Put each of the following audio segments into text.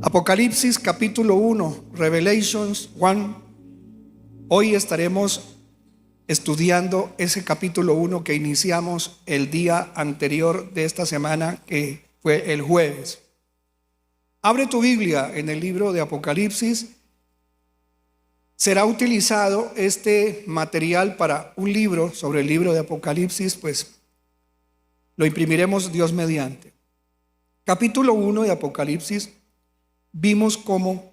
Apocalipsis capítulo 1, Revelations 1. Hoy estaremos estudiando ese capítulo 1 que iniciamos el día anterior de esta semana, que fue el jueves. Abre tu Biblia en el libro de Apocalipsis. Será utilizado este material para un libro sobre el libro de Apocalipsis, pues lo imprimiremos Dios mediante. Capítulo 1 de Apocalipsis. Vimos cómo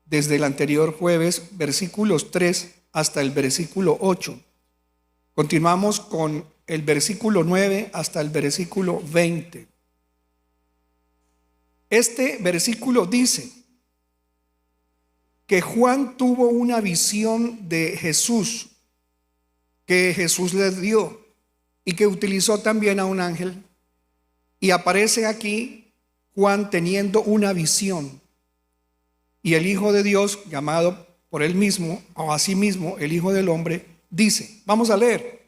desde el anterior jueves, versículos 3 hasta el versículo 8. Continuamos con el versículo 9 hasta el versículo 20. Este versículo dice que Juan tuvo una visión de Jesús, que Jesús le dio y que utilizó también a un ángel. Y aparece aquí Juan teniendo una visión, y el Hijo de Dios, llamado por él mismo o a sí mismo el Hijo del Hombre, dice, vamos a leer: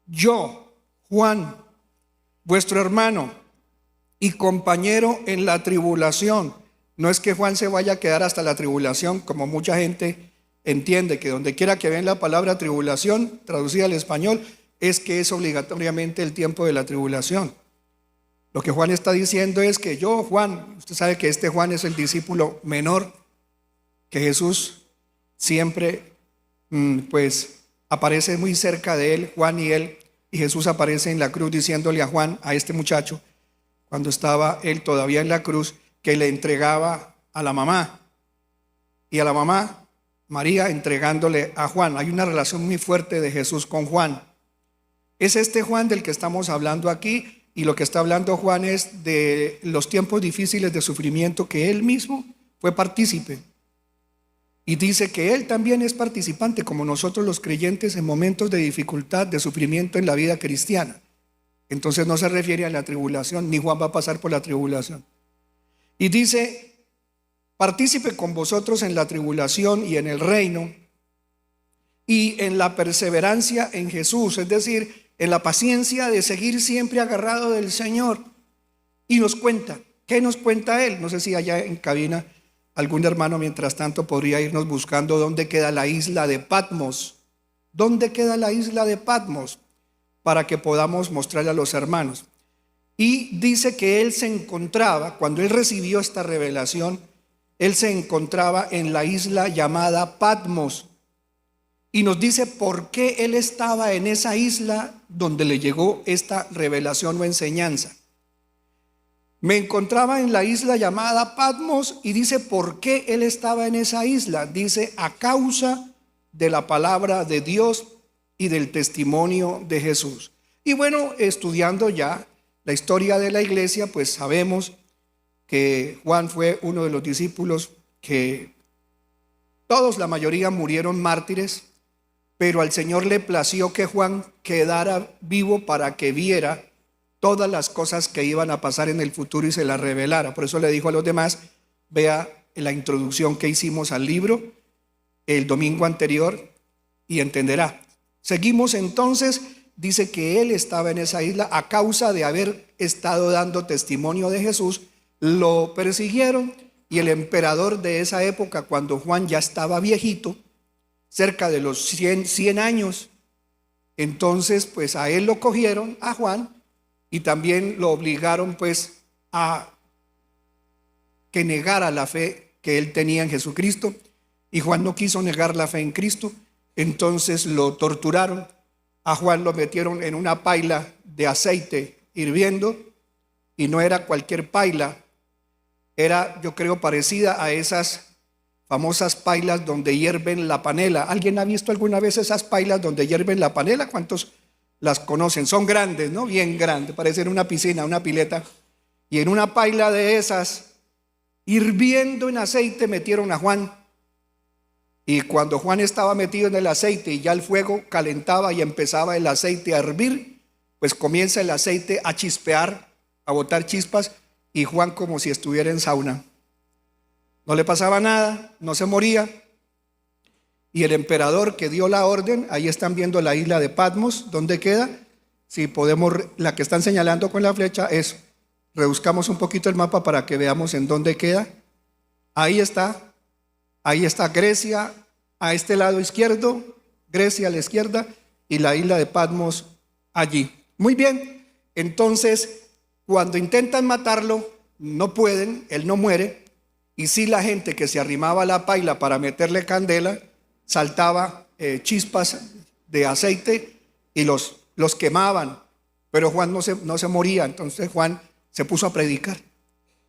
yo, Juan, vuestro hermano y compañero en la tribulación. No es que Juan se vaya a quedar hasta la tribulación, como mucha gente entiende, que donde quiera que ven la palabra tribulación traducida al español, es que es obligatoriamente el tiempo de la tribulación. Lo que Juan está diciendo es que yo, Juan, usted sabe que este Juan es el discípulo menor, que Jesús siempre pues aparece muy cerca de él, Juan y él, y Jesús aparece en la cruz diciéndole a Juan, a este muchacho, cuando estaba él todavía en la cruz, que le entregaba a la mamá, y a la mamá, María, entregándole a Juan. Hay una relación muy fuerte de Jesús con Juan. Es este Juan del que estamos hablando aquí. Y lo que está hablando Juan es de los tiempos difíciles de sufrimiento que él mismo fue partícipe. Y dice que él también es participante, como nosotros los creyentes, en momentos de dificultad, de sufrimiento en la vida cristiana. Entonces no se refiere a la tribulación, ni Juan va a pasar por la tribulación. Y dice, partícipe con vosotros en la tribulación y en el reino, y en la perseverancia en Jesús, es decir, en la paciencia de seguir siempre agarrado del Señor. Y nos cuenta, ¿qué nos cuenta él? No sé si allá en cabina algún hermano mientras tanto podría irnos buscando dónde queda la isla de Patmos. ¿Dónde queda la isla de Patmos? Para que podamos mostrarle a los hermanos. Y dice que él se encontraba, cuando él recibió esta revelación, él se encontraba en la isla llamada Patmos. Y nos dice por qué él estaba en esa isla donde le llegó esta revelación o enseñanza. Me encontraba en la isla llamada Patmos, y dice por qué él estaba en esa isla. Dice, a causa de la palabra de Dios y del testimonio de Jesús. Y bueno, estudiando ya la historia de la iglesia, pues sabemos que Juan fue uno de los discípulos que todos, la mayoría, murieron mártires. Pero al Señor le plació que Juan quedara vivo para que viera todas las cosas que iban a pasar en el futuro y se las revelara. Por eso le dijo a los demás, vea la introducción que hicimos al libro el domingo anterior y entenderá. Seguimos entonces, dice que él estaba en esa isla a causa de haber estado dando testimonio de Jesús. Lo persiguieron y el emperador de esa época, cuando Juan ya estaba viejito, cerca de los 100 años, entonces pues a él lo cogieron, a Juan, y también lo obligaron pues a que negara la fe que él tenía en Jesucristo, y Juan no quiso negar la fe en Cristo. Entonces lo torturaron. A Juan lo metieron en una paila de aceite hirviendo, y no era cualquier paila, era, yo creo, parecida a esas famosas pailas donde hierven la panela. ¿Alguien ha visto alguna vez esas pailas donde hierven la panela? ¿Cuántos las conocen? Son grandes, ¿no? Bien grandes, parecen una piscina, una pileta. Y en una paila de esas, hirviendo en aceite, metieron a Juan. Y cuando Juan estaba metido en el aceite y ya el fuego calentaba y empezaba el aceite a hervir, pues comienza el aceite a chispear, a botar chispas, y Juan como si estuviera en sauna. No le pasaba nada, no se moría. Y el emperador que dio la orden, ahí están viendo la isla de Patmos, ¿dónde queda? Si podemos, la que están señalando con la flecha, eso. reduzcamos un poquito el mapa para que veamos en dónde queda. Ahí está Grecia a este lado izquierdo, Grecia a la izquierda y la isla de Patmos allí. Muy bien, entonces cuando intentan matarlo, no pueden, él no muere, y sí la gente que se arrimaba a la paila para meterle candela, saltaba chispas de aceite y los quemaban, pero Juan no se moría. Entonces Juan se puso a predicar.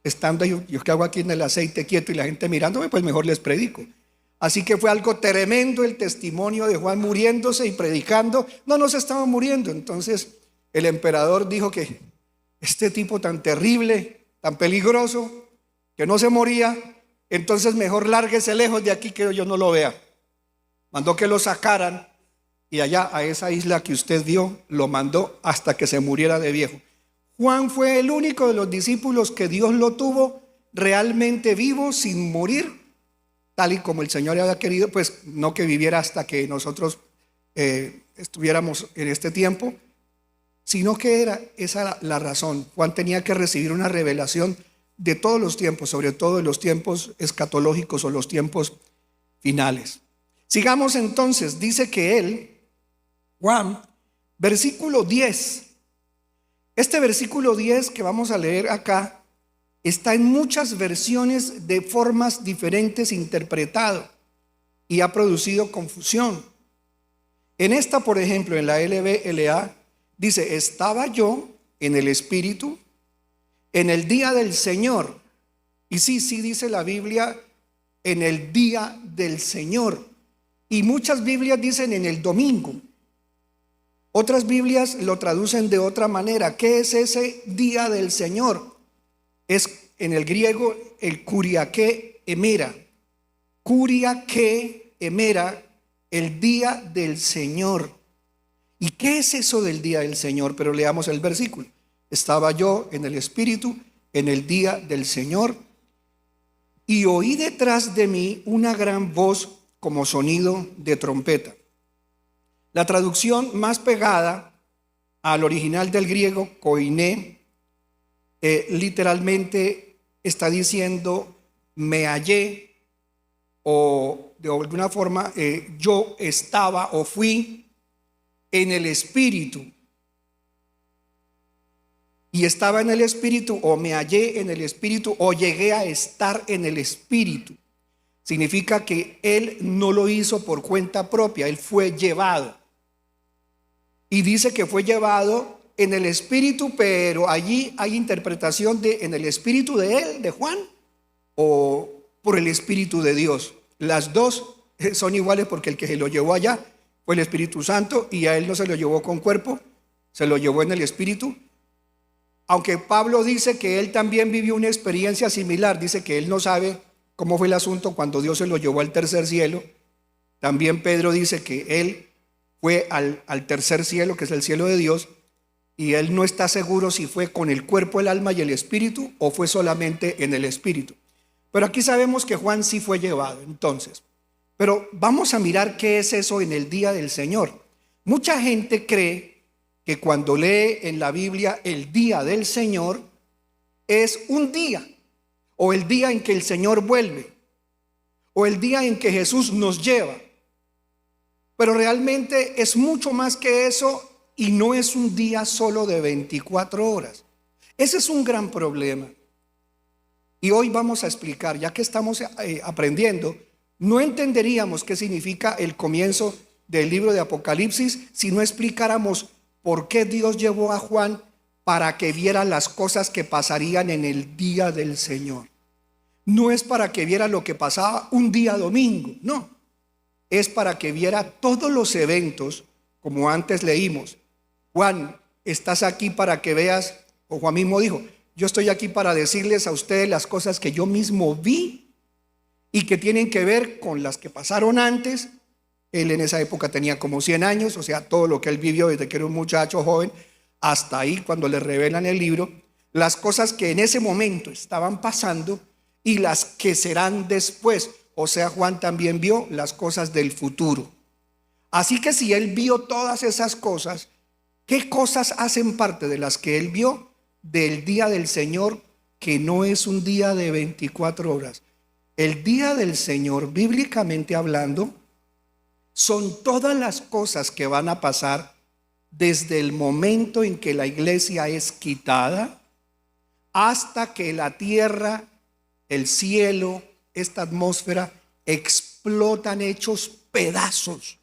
Estando yo que hago aquí en el aceite quieto y la gente mirándome, pues mejor les predico. Así que fue algo tremendo el testimonio de Juan muriéndose y predicando. No se estaba muriendo. Entonces el emperador dijo que este tipo tan terrible, tan peligroso, que no se moría, entonces mejor lárguese lejos de aquí que yo no lo vea. Mandó que lo sacaran y allá a esa isla que usted vio lo mandó hasta que se muriera de viejo. Juan fue el único de los discípulos que Dios lo tuvo realmente vivo, sin morir, tal y como el Señor había querido, pues no que viviera hasta que nosotros estuviéramos en este tiempo, sino que esa era la razón. Juan tenía que recibir una revelación de todos los tiempos, sobre todo de los tiempos escatológicos o los tiempos finales. Sigamos entonces, dice que él, Juan, versículo 10, este versículo 10 que vamos a leer acá, está en muchas versiones de formas diferentes interpretado y ha producido confusión. En esta, por ejemplo, en la LBLA, dice: estaba yo en el Espíritu en el día del Señor. Y sí dice la Biblia en el día del Señor. Y muchas Biblias dicen en el domingo. Otras Biblias lo traducen de otra manera. ¿Qué es ese día del Señor? Es en el griego el kuriake emera. Kuriake emera, el día del Señor. ¿Y qué es eso del día del Señor? Pero leamos el versículo. Estaba yo en el Espíritu en el día del Señor, y oí detrás de mí una gran voz como sonido de trompeta. La traducción más pegada al original del griego, koiné, literalmente está diciendo me hallé, o de alguna forma yo estaba o fui en el Espíritu. Y estaba en el Espíritu, o me hallé en el Espíritu, o llegué a estar en el Espíritu. Significa que él no lo hizo por cuenta propia, él fue llevado. Y dice que fue llevado en el Espíritu, pero allí hay interpretación de en el Espíritu de él, de Juan, o por el Espíritu de Dios. Las dos son iguales, porque el que se lo llevó allá fue el Espíritu Santo, y a él no se lo llevó con cuerpo, se lo llevó en el Espíritu. Aunque Pablo dice que él también vivió una experiencia similar, dice que él no sabe cómo fue el asunto cuando Dios se lo llevó al tercer cielo. También Pedro dice que él fue al tercer cielo, que es el cielo de Dios, y él no está seguro si fue con el cuerpo, el alma y el espíritu, o fue solamente en el espíritu. Pero aquí sabemos que Juan sí fue llevado, entonces. Pero vamos a mirar qué es eso en el día del Señor. Mucha gente cree que cuando lee en la Biblia el día del Señor es un día, o el día en que el Señor vuelve, o el día en que Jesús nos lleva. Pero realmente es mucho más que eso, y no es un día solo de 24 horas. Ese es un gran problema. Y hoy vamos a explicar, ya que estamos aprendiendo, no entenderíamos qué significa el comienzo del libro de Apocalipsis si no explicáramos por qué Dios llevó a Juan para que viera las cosas que pasarían en el día del Señor. No es para que viera lo que pasaba un día domingo, no. Es para que viera todos los eventos, como antes leímos. Juan, estás aquí para que veas, o Juan mismo dijo, yo estoy aquí para decirles a ustedes las cosas que yo mismo vi y que tienen que ver con las que pasaron antes. Él en esa época tenía como 100 años, o sea, todo lo que él vivió desde que era un muchacho joven hasta ahí cuando le revelan el libro, las cosas que en ese momento estaban pasando y las que serán después. O sea, Juan también vio las cosas del futuro. Así que si él vio todas esas cosas, ¿qué cosas hacen parte de las que él vio? del día del Señor, que no es un día de 24 horas. El día del Señor, bíblicamente hablando, son todas las cosas que van a pasar desde el momento en que la iglesia es quitada hasta que la tierra, el cielo, esta atmósfera explotan hechos pedazos.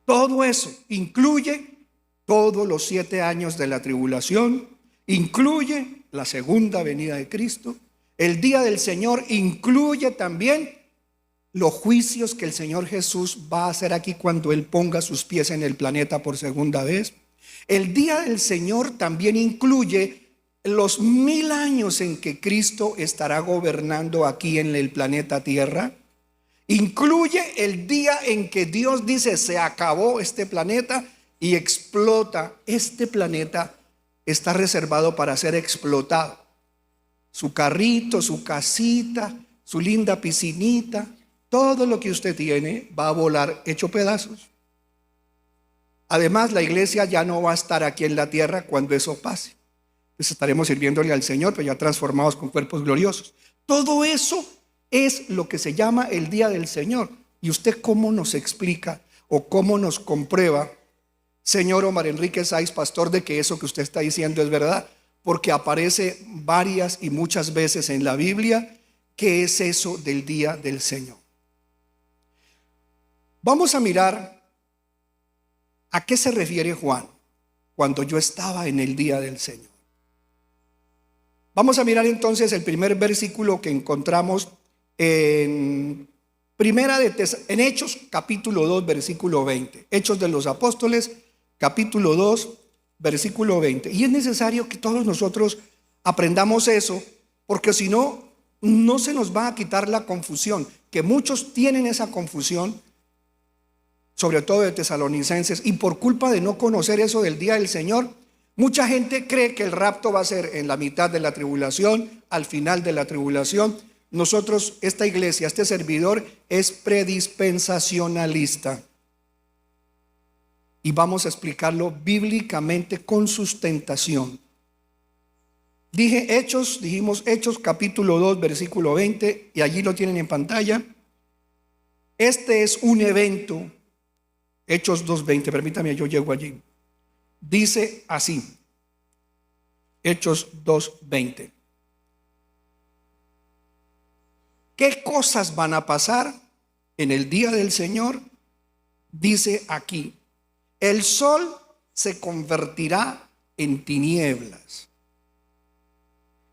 Todo eso incluye todos los 7 años de la tribulación, incluye la segunda venida de Cristo. El día del Señor incluye también los juicios que el Señor Jesús va a hacer aquí cuando Él ponga sus pies en el planeta por segunda vez. El día del Señor también incluye los 1000 años en que Cristo estará gobernando aquí en el planeta Tierra. Incluye el día en que Dios dice: se acabó este planeta y explota. Este planeta está reservado para ser explotado. Su carrito, su casita, su linda piscinita, todo lo que usted tiene va a volar hecho pedazos. Además, la iglesia ya no va a estar aquí en la tierra cuando eso pase. Pues estaremos sirviéndole al Señor, pero ya transformados con cuerpos gloriosos. Todo eso es lo que se llama el día del Señor. ¿Y usted cómo nos explica o cómo nos comprueba, señor Omar Enrique Sáiz, pastor, de que eso que usted está diciendo es verdad? Porque aparece varias y muchas veces en la Biblia. ¿Qué es eso del día del Señor? Vamos a mirar a qué se refiere Juan cuando yo estaba en el día del Señor. Vamos a mirar entonces el primer versículo que encontramos en en Hechos capítulo 2 versículo 20. Hechos de los Apóstoles capítulo 2 versículo 20. Y es necesario que todos nosotros aprendamos eso, porque si no, no se nos va a quitar la confusión, que muchos tienen esa confusión, sobre todo de tesalonicenses, y por culpa de no conocer eso del día del Señor, mucha gente cree que el rapto va a ser en la mitad de la tribulación, al final de la tribulación. Nosotros, esta iglesia, este servidor es predispensacionalista, y vamos a explicarlo bíblicamente con sustentación. Dijimos Hechos capítulo 2 versículo 20, y allí lo tienen en pantalla. Este es un evento, Hechos 2:20, permítame, yo llego allí. Dice así, Hechos 2:20. ¿Qué cosas van a pasar en el día del Señor? Dice aquí: el sol se convertirá en tinieblas.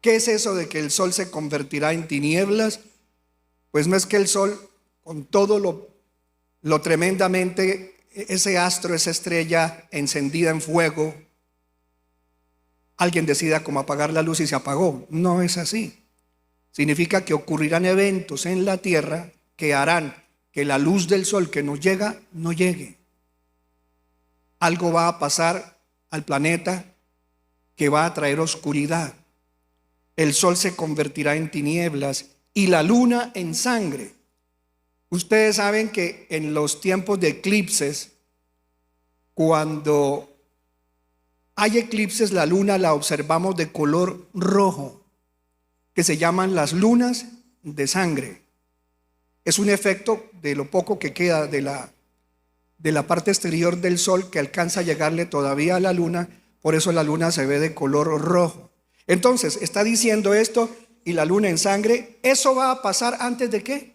¿Qué es eso de que el sol se convertirá en tinieblas? Pues no es que el sol, con todo lo tremendamente, ese astro, esa estrella encendida en fuego, alguien decida como apagar la luz y se apagó. No es así. Significa que ocurrirán eventos en la tierra que harán que la luz del sol que nos llega no llegue. Algo va a pasar al planeta que va a traer oscuridad. El sol se convertirá en tinieblas y la luna en sangre. Ustedes saben que en los tiempos de eclipses, cuando hay eclipses, la luna la observamos de color rojo, que se llaman las lunas de sangre. Es un efecto de lo poco que queda de la parte exterior del sol, que alcanza a llegarle todavía a la luna. Por eso la luna se ve de color rojo. Entonces está diciendo esto, y la luna en sangre. ¿Eso va a pasar antes de qué?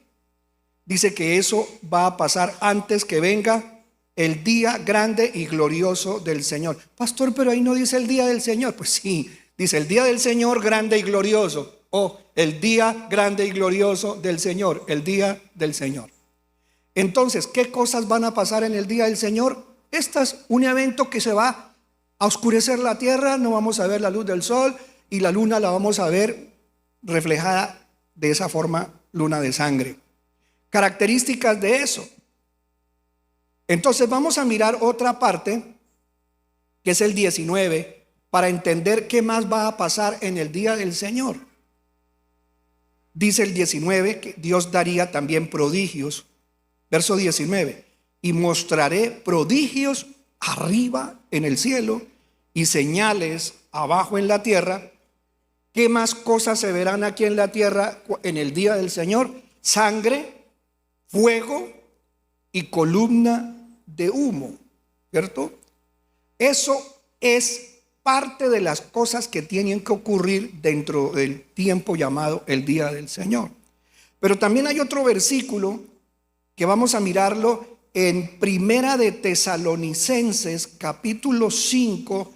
Dice que eso va a pasar antes que venga el día grande y glorioso del Señor. Pastor, pero ahí no dice el día del Señor. Pues sí, dice el día del Señor grande y glorioso, o el día grande y glorioso del Señor, el día del Señor. Entonces, ¿qué cosas van a pasar en el día del Señor? Este es un evento que se va a oscurecer la tierra, no vamos a ver la luz del sol, y la luna la vamos a ver reflejada de esa forma, luna de sangre. Características de eso. Entonces vamos a mirar otra parte, que es el 19, para entender qué más va a pasar en el día del Señor. Dice el 19 que Dios daría también prodigios. Verso 19: y mostraré prodigios arriba en el cielo y señales abajo en la tierra, ¿qué más cosas se verán aquí en la tierra en el día del Señor? Sangre, fuego y columna de humo, ¿cierto? Eso es parte de las cosas que tienen que ocurrir dentro del tiempo llamado el día del Señor. Pero también hay otro versículo que vamos a mirarlo en Primera de Tesalonicenses, capítulo 5.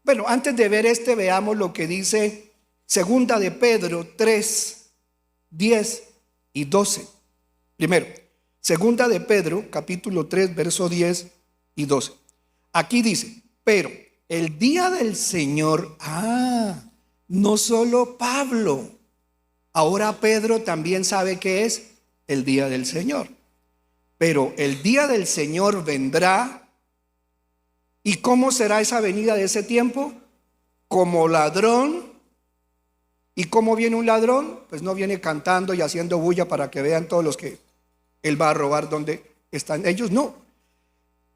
Bueno, antes de ver veamos lo que dice Segunda de Pedro 3, 10 y 12. Primero, Segunda de Pedro, capítulo 3, verso 10 y 12. Aquí dice, pero el día del Señor, no solo Pablo, ahora Pedro también sabe qué es el día del Señor. Pero el día del Señor vendrá. ¿Y cómo será esa venida de ese tiempo? Como ladrón. ¿Y cómo viene un ladrón? Pues no viene cantando y haciendo bulla para que vean todos los que él va a robar donde están ellos, no.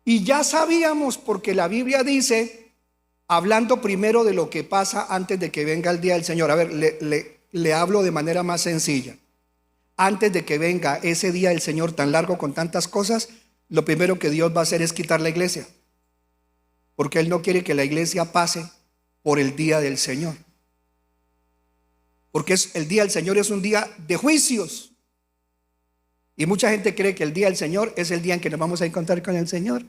Y ya sabíamos, porque la Biblia dice, hablando primero de lo que pasa antes de que venga el día del Señor. A ver, le hablo de manera más sencilla. Antes de que venga ese día del Señor tan largo con tantas cosas, lo primero que Dios va a hacer es quitar la iglesia, porque Él no quiere que la iglesia pase por el día del Señor, porque el día del Señor es un día de juicios, y mucha gente cree que el día del Señor es el día en que nos vamos a encontrar con el Señor.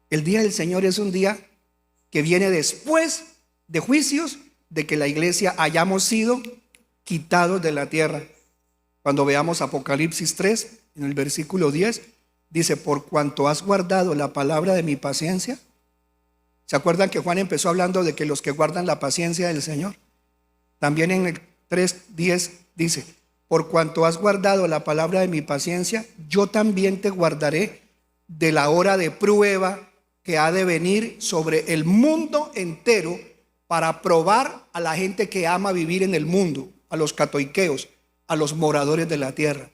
El día del Señor es un día que viene después de juicios, de que la iglesia hayamos sido quitados de la tierra. Cuando veamos Apocalipsis 3, en el versículo 10, dice, por cuanto has guardado la palabra de mi paciencia. ¿Se acuerdan que Juan empezó hablando de que los que guardan la paciencia del Señor? También en el 3:10 dice, por cuanto has guardado la palabra de mi paciencia, yo también te guardaré de la hora de prueba que ha de venir sobre el mundo entero para probar a la gente que ama vivir en el mundo, a los catoiqueos, a los moradores de la tierra.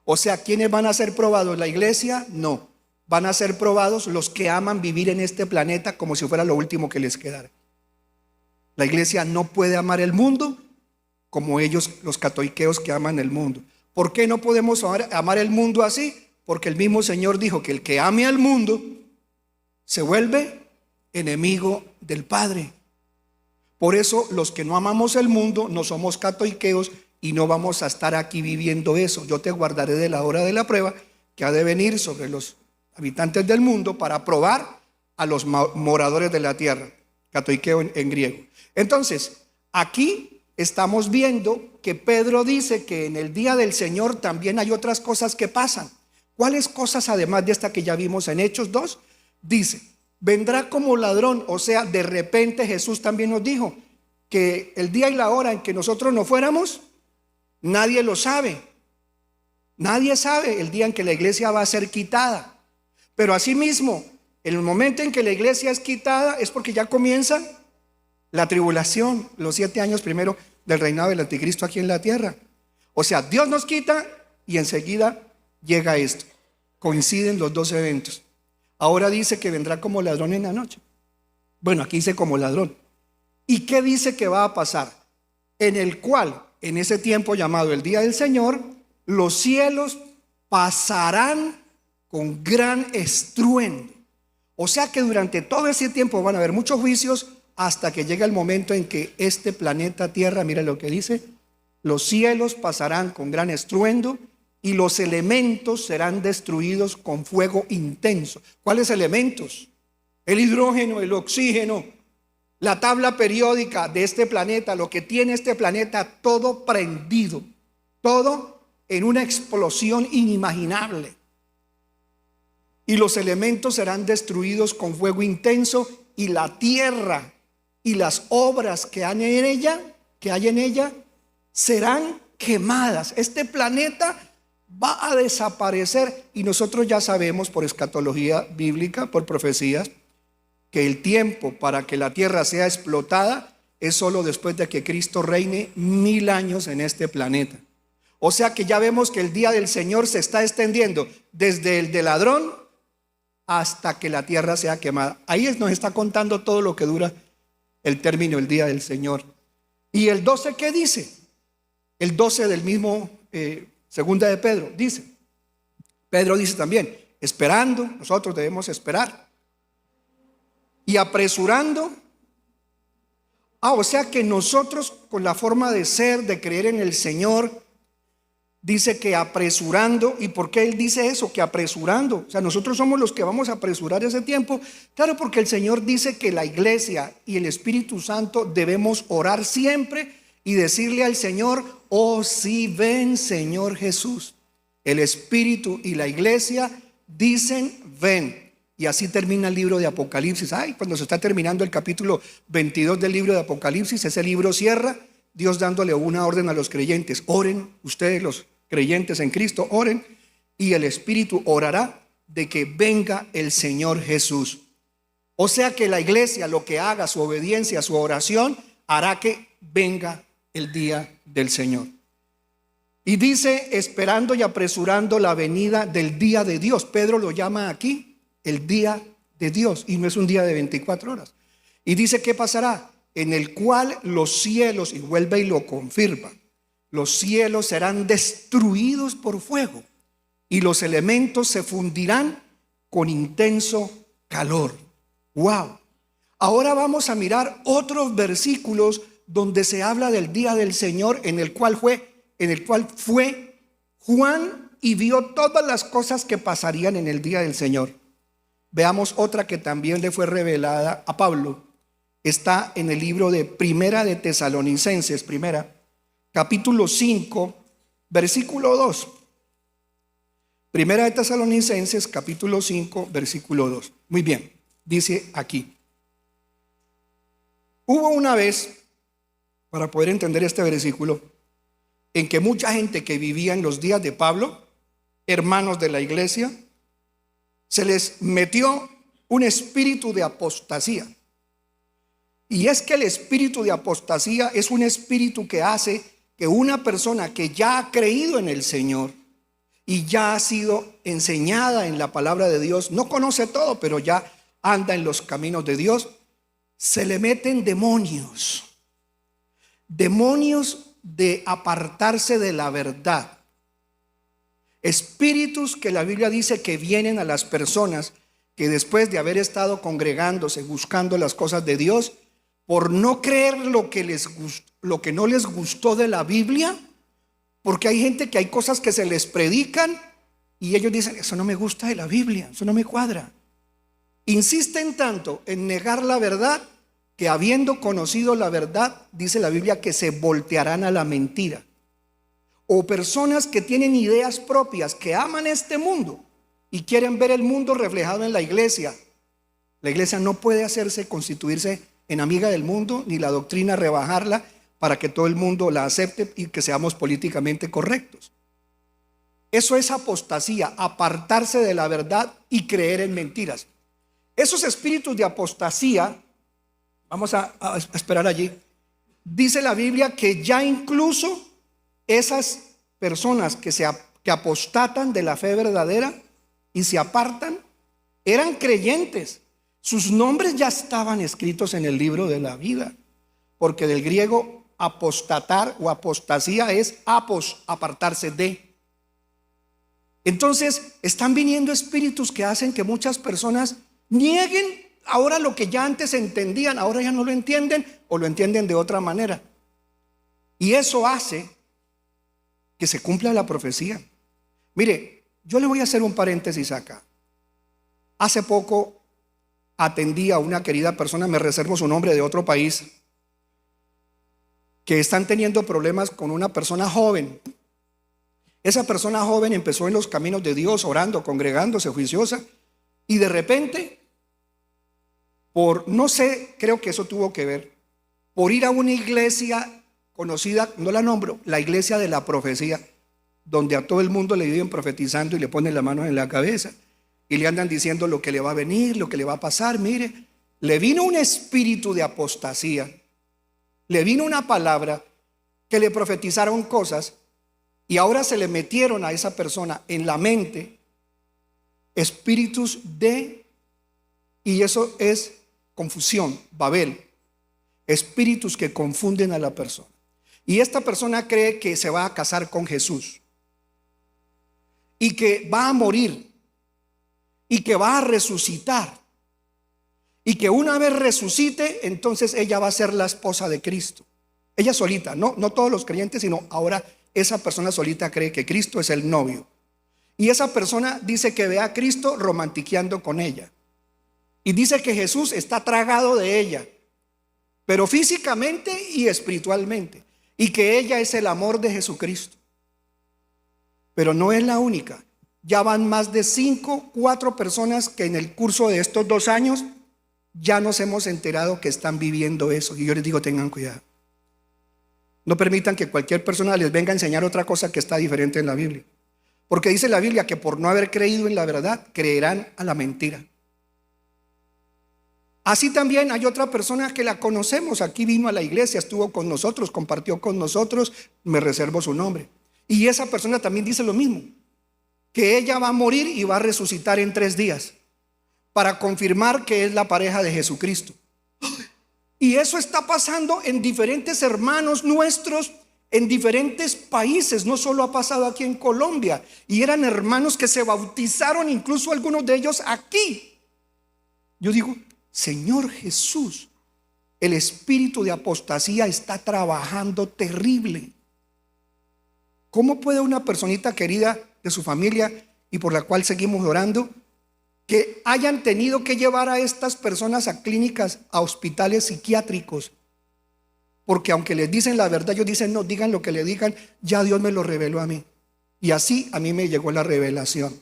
O sea, ¿quiénes van a ser probados? ¿La iglesia? No. Van a ser probados los que aman vivir en este planeta como si fuera lo último que les quedara. La iglesia no puede amar el mundo como ellos, los catoiqueos, que aman el mundo. ¿Por qué no podemos amar el mundo así? Porque el mismo Señor dijo que el que ame al mundo se vuelve enemigo del Padre. Por eso los que no amamos el mundo no somos catoiqueos y no vamos a estar aquí viviendo eso. Yo te guardaré de la hora de la prueba que ha de venir sobre los habitantes del mundo para probar a los moradores de la tierra. Catoiqueo en griego. Entonces, aquí estamos viendo que Pedro dice que en el día del Señor también hay otras cosas que pasan. ¿Cuáles cosas además de esta que ya vimos en Hechos 2? Dice, vendrá como ladrón. O sea, de repente Jesús también nos dijo que el día y la hora en que nosotros no fuéramos, nadie lo sabe. Nadie sabe el día en que la iglesia va a ser quitada. Pero asimismo, en el momento en que la iglesia es quitada es porque ya comienza la tribulación, los 7 años primero del reinado del anticristo aquí en la tierra. O sea, Dios nos quita y enseguida llega esto. Coinciden los dos eventos. Ahora dice que vendrá como ladrón en la noche. Bueno, aquí dice como ladrón. ¿Y qué dice que va a pasar? En el cual, en ese tiempo llamado el día del Señor, los cielos pasarán con gran estruendo. O sea que durante todo ese tiempo van a haber muchos juicios hasta que llegue el momento en que este planeta Tierra, mira lo que dice, los cielos pasarán con gran estruendo y los elementos serán destruidos con fuego intenso. ¿Cuáles elementos? El hidrógeno, el oxígeno, la tabla periódica de este planeta, lo que tiene este planeta, todo prendido, todo en una explosión inimaginable. Y los elementos serán destruidos con fuego intenso y la tierra y las obras que hay en ella, serán quemadas. Este planeta va a desaparecer y nosotros ya sabemos por escatología bíblica, por profecías, que el tiempo para que la tierra sea explotada es solo después de que Cristo reine 1000 años en este planeta. O sea que ya vemos que el día del Señor se está extendiendo desde el de ladrón hasta que la tierra sea quemada. Ahí nos está contando todo lo que dura el término, el día del Señor. ¿Y el 12 qué dice? El 12 del mismo segunda de Pedro dice, Pedro dice también, esperando, nosotros debemos esperar, y apresurando. O sea que nosotros, con la forma de ser, de creer en el Señor, dice que apresurando. ¿Y por qué él dice eso? Que apresurando. O sea, nosotros somos los que vamos a apresurar ese tiempo. Claro, porque el Señor dice que la iglesia y el Espíritu Santo debemos orar siempre y decirle al Señor, oh sí, ven Señor Jesús. El Espíritu y la iglesia dicen, ven. Y así termina el libro de Apocalipsis. Cuando se está terminando el capítulo 22 del libro de Apocalipsis, ese libro cierra, Dios dándole una orden a los creyentes. Oren, ustedes los creyentes en Cristo, oren, y el Espíritu orará de que venga el Señor Jesús. O sea que la iglesia, lo que haga, su obediencia, su oración, hará que venga el día del Señor. Y dice, esperando y apresurando la venida del día de Dios. Pedro lo llama aquí el día de Dios, y no es un día de 24 horas. Y dice, ¿qué pasará? En el cual los cielos, y vuelve y lo confirma, los cielos serán destruidos por fuego, y los elementos se fundirán con intenso calor. ¡Wow! Ahora vamos a mirar otros versículos donde se habla del día del Señor, en el cual fue Juan y vio todas las cosas que pasarían en el día del Señor. Veamos otra que también le fue revelada a Pablo. Está en el libro de Primera de Tesalonicenses, capítulo 5, versículo 2. Primera de Tesalonicenses, capítulo 5, versículo 2. Muy bien, dice aquí. Hubo una vez, para poder entender este versículo, en que mucha gente que vivía en los días de Pablo, hermanos de la iglesia, se les metió un espíritu de apostasía. Y es que el espíritu de apostasía es un espíritu que hace que una persona que ya ha creído en el Señor y ya ha sido enseñada en la palabra de Dios, no conoce todo, pero ya anda en los caminos de Dios, se le meten demonios de apartarse de la verdad. Espíritus que la Biblia dice que vienen a las personas que después de haber estado congregándose, buscando las cosas de Dios, por no creer lo que no les gustó de la Biblia, porque hay gente que hay cosas que se les predican y ellos dicen, eso no me gusta de la Biblia, eso no me cuadra. Insisten tanto en negar la verdad que, habiendo conocido la verdad, dice la Biblia que se voltearán a la mentira. O personas que tienen ideas propias, que aman este mundo y quieren ver el mundo reflejado en la iglesia. La iglesia no puede constituirse en amiga del mundo, ni la doctrina rebajarla para que todo el mundo la acepte y que seamos políticamente correctos. Eso es apostasía, apartarse de la verdad y creer en mentiras. Esos espíritus de apostasía, vamos a esperar allí, dice la Biblia que ya incluso esas personas que apostatan de la fe verdadera y se apartan, eran creyentes. Sus nombres ya estaban escritos en el libro de la vida, porque del griego apostatar o apostasía es apartarse de. Entonces están viniendo espíritus que hacen que muchas personas nieguen ahora lo que ya antes entendían, ahora ya no lo entienden o lo entienden de otra manera. Y eso hace que se cumpla la profecía. Mire, yo le voy a hacer un paréntesis acá. Hace poco atendí a una querida persona, me reservo su nombre, de otro país, que están teniendo problemas con una persona joven. Esa persona joven empezó en los caminos de Dios, orando, congregándose, juiciosa, y de repente, no sé, creo que eso tuvo que ver, por ir a una iglesia conocida, no la nombro, la iglesia de la profecía, donde a todo el mundo le viven profetizando y le ponen la mano en la cabeza y le andan diciendo lo que le va a venir, lo que le va a pasar. Mire, le vino un espíritu de apostasía, le vino una palabra que le profetizaron cosas y ahora se le metieron a esa persona en la mente espíritus y eso es confusión, Babel. espíritus que confunden a la persona. Y esta persona cree que se va a casar con Jesús y que va a morir y que va a resucitar y que una vez resucite, entonces ella va a ser la esposa de Cristo. Ella solita, no todos los creyentes, sino ahora esa persona solita cree que Cristo es el novio. Y esa persona dice que ve a Cristo romantiqueando con ella. Y dice que Jesús está tragado de ella, pero físicamente y espiritualmente. Y que ella es el amor de Jesucristo. Pero no es la única. Ya van más de 4 personas que en el curso de estos 2 años ya nos hemos enterado que están viviendo eso. Y yo les digo, tengan cuidado. No permitan que cualquier persona les venga a enseñar otra cosa que está diferente en la Biblia. Porque dice la Biblia que por no haber creído en la verdad, creerán a la mentira. Así también hay otra persona que la conocemos. Aquí vino a la iglesia, estuvo con nosotros, compartió con nosotros. Me reservo su nombre. Y esa persona también dice lo mismo, que ella va a morir y va a resucitar en 3 días para confirmar que es la pareja de Jesucristo. Y eso está pasando en diferentes hermanos nuestros, en diferentes países. No solo ha pasado aquí en Colombia. Y eran hermanos que se bautizaron, incluso algunos de ellos aquí. Yo digo, Señor Jesús, el espíritu de apostasía está trabajando terrible. ¿Cómo puede una personita querida de su familia y por la cual seguimos orando, que hayan tenido que llevar a estas personas a clínicas, a hospitales psiquiátricos? Porque aunque les dicen la verdad, ellos dicen, no, digan lo que le digan, ya Dios me lo reveló a mí. Y así a mí me llegó la revelación.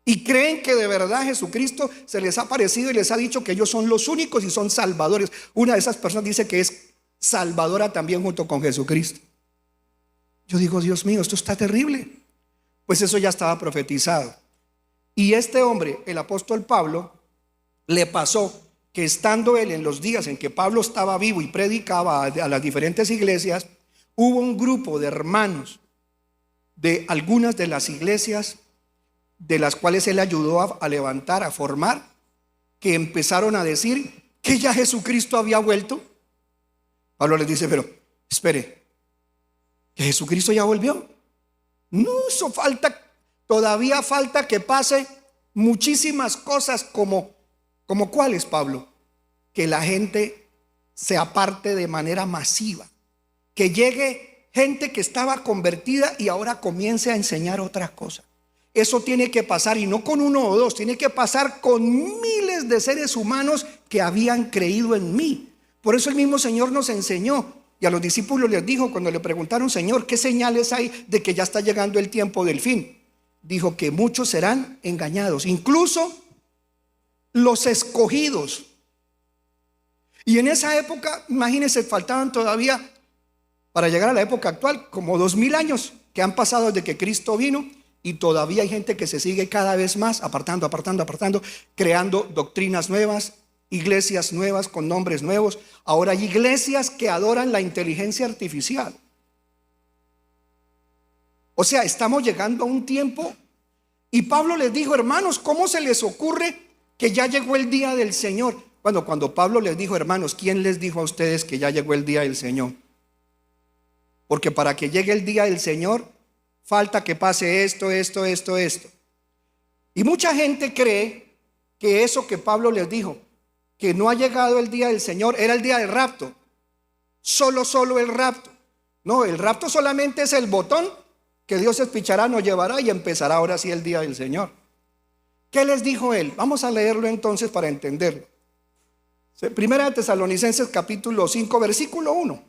Y creen que de verdad Jesucristo se les ha aparecido y les ha dicho que ellos son los únicos y son salvadores. Una de esas personas dice que es salvadora también junto con Jesucristo. Yo digo, Dios mío, esto está terrible. Pues eso ya estaba profetizado. Y este hombre, el apóstol Pablo, le pasó que estando él en los días en que Pablo estaba vivo y predicaba a las diferentes iglesias, hubo un grupo de hermanos de algunas de las iglesias de las cuales él ayudó a levantar, a formar, que empezaron a decir que ya Jesucristo había vuelto. Pablo les dice, pero espere, ¿que Jesucristo ya volvió? No, eso falta, todavía falta que pase muchísimas cosas como ¿cuáles, Pablo? Que la gente se aparte de manera masiva, que llegue gente que estaba convertida y ahora comience a enseñar otra cosa. Eso tiene que pasar, y no con 1 o 2, tiene que pasar con miles de seres humanos que habían creído en mí. Por eso el mismo Señor nos enseñó, y a los discípulos les dijo cuando le preguntaron, Señor, ¿qué señales hay de que ya está llegando el tiempo del fin? Dijo que muchos serán engañados, incluso los escogidos. Y en esa época, imagínense, faltaban todavía, para llegar a la época actual, como 2000 años que han pasado desde que Cristo vino. Y todavía hay gente que se sigue cada vez más apartando, creando doctrinas nuevas, iglesias nuevas con nombres nuevos. Ahora hay iglesias que adoran la inteligencia artificial. O sea, estamos llegando a un tiempo. Y Pablo les dijo, hermanos, ¿cómo se les ocurre que ya llegó el día del Señor? Cuando Pablo les dijo, hermanos, ¿quién les dijo a ustedes que ya llegó el día del Señor? Porque para que llegue el día del Señor falta que pase esto. Y mucha gente cree que eso que Pablo les dijo, que no ha llegado el día del Señor, era el día del rapto. Solo el rapto. No, el rapto solamente es el botón que Dios espichará, nos llevará y empezará ahora sí el día del Señor. ¿Qué les dijo él? Vamos a leerlo entonces para entenderlo. Primera de Tesalonicenses capítulo 5 versículo 1.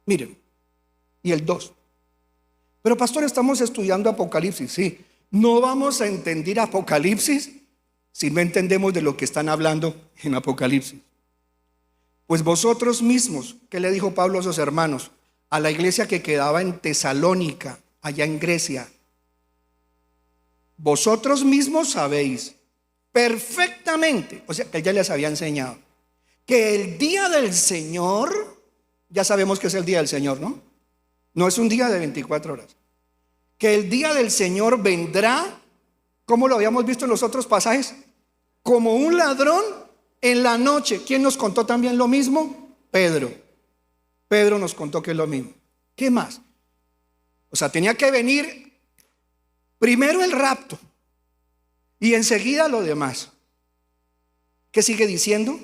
Miren, y el 2. Pero pastor, estamos estudiando Apocalipsis. Sí, no vamos a entender Apocalipsis si no entendemos de lo que están hablando en Apocalipsis. Pues vosotros mismos, ¿qué le dijo Pablo a sus hermanos? A la iglesia que quedaba en Tesalónica, allá en Grecia. Vosotros mismos sabéis perfectamente, o sea que él ya les había enseñado, que el día del Señor, ya sabemos que es el día del Señor, ¿no? No es un día de 24 horas. Que el día del Señor vendrá, como lo habíamos visto en los otros pasajes, como un ladrón en la noche. ¿Quién nos contó también lo mismo? Pedro. Pedro nos contó que es lo mismo. ¿Qué más? O sea, tenía que venir primero el rapto y enseguida lo demás. ¿Qué sigue diciendo?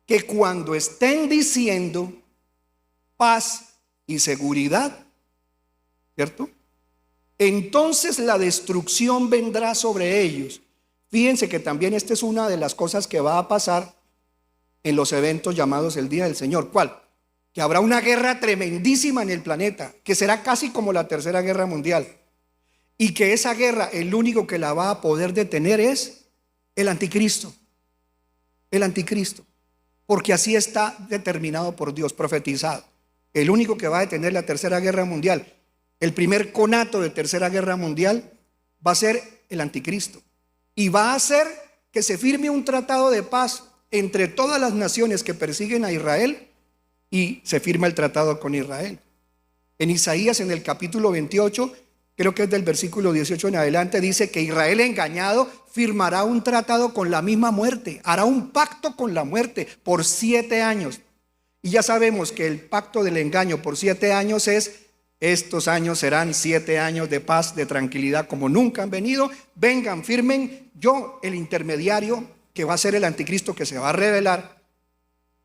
Que cuando estén diciendo paz y seguridad, ¿cierto? Entonces la destrucción vendrá sobre ellos. Fíjense que también esta es una de las cosas que va a pasar en los eventos llamados el Día del Señor. ¿Cuál? Que habrá una guerra tremendísima en el planeta, que será casi como la Tercera Guerra Mundial. Y que esa guerra, el único que la va a poder detener es el anticristo. El anticristo. Porque así está determinado por Dios, profetizado. El único que va a detener la Tercera Guerra Mundial, el primer conato de Tercera Guerra Mundial, va a ser el anticristo. Y va a hacer que se firme un tratado de paz entre todas las naciones que persiguen a Israel, y se firma el tratado con Israel. En Isaías, en el capítulo 28, creo que es del versículo 18 en adelante, dice que Israel engañado firmará un tratado con la misma muerte, hará un pacto con la muerte por 7 años. Y ya sabemos que el pacto del engaño por 7 años es: estos años serán 7 años de paz, de tranquilidad como nunca han venido. Vengan, firmen, yo, el intermediario, que va a ser el anticristo, que se va a revelar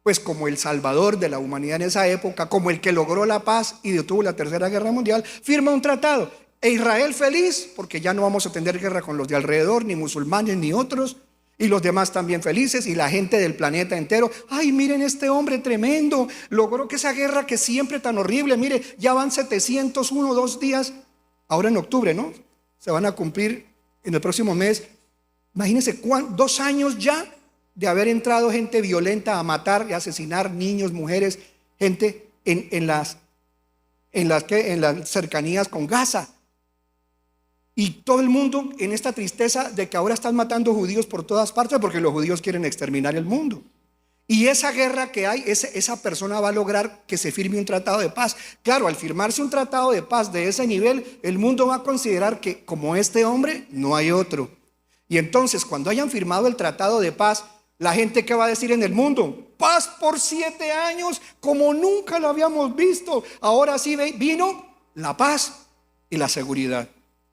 pues como el salvador de la humanidad en esa época, como el que logró la paz y detuvo la Tercera Guerra Mundial, firma un tratado. E Israel feliz, porque ya no vamos a tener guerra con los de alrededor, ni musulmanes ni otros, y los demás también felices, y la gente del planeta entero: ay, miren este hombre tremendo, logró que esa guerra que siempre tan horrible, mire, ya van 701, 2 días, ahora en octubre, ¿no? Se van a cumplir en el próximo mes. Imagínense, 2 años ya de haber entrado gente violenta a matar y asesinar niños, mujeres, gente en las cercanías con Gaza. Y todo el mundo en esta tristeza de que ahora están matando judíos por todas partes, porque los judíos quieren exterminar el mundo. Y esa guerra que hay, esa persona va a lograr que se firme un tratado de paz. Claro, al firmarse un tratado de paz de ese nivel, el mundo va a considerar que como este hombre no hay otro. Y entonces, cuando hayan firmado el tratado de paz, la gente, ¿qué va a decir en el mundo? Paz por 7 años, como nunca lo habíamos visto. Ahora sí vino la paz y la seguridad.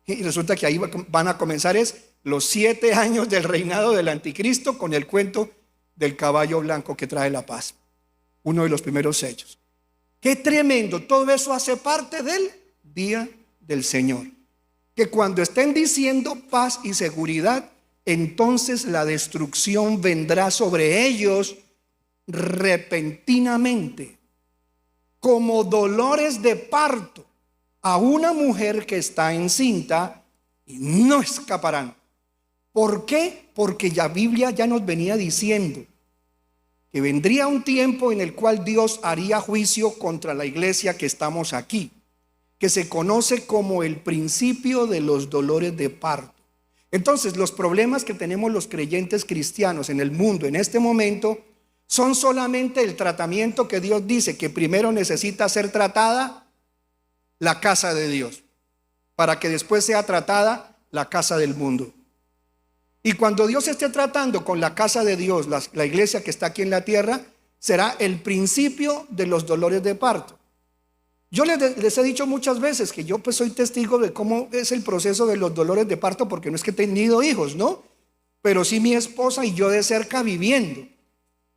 Y resulta que ahí van a comenzar los 7 años del reinado del anticristo, con el cuento del caballo blanco que trae la paz. Uno de los primeros sellos. ¡Qué tremendo! Todo eso hace parte del día del Señor. Que cuando estén diciendo paz y seguridad, entonces la destrucción vendrá sobre ellos repentinamente, como dolores de parto a una mujer que está encinta, y no escaparán. ¿Por qué? Porque la Biblia ya nos venía diciendo que vendría un tiempo en el cual Dios haría juicio contra la iglesia que estamos aquí, que se conoce como el principio de los dolores de parto. Entonces, los problemas que tenemos los creyentes cristianos en el mundo en este momento son solamente el tratamiento que Dios dice que primero necesita ser tratada la casa de Dios, para que después sea tratada la casa del mundo. Y cuando Dios esté tratando con la casa de Dios, la iglesia que está aquí en la tierra, será el principio de los dolores de parto. Yo les he dicho muchas veces que yo pues soy testigo de cómo es el proceso de los dolores de parto, porque no es que he tenido hijos, ¿no? Pero sí mi esposa y yo de cerca viviendo.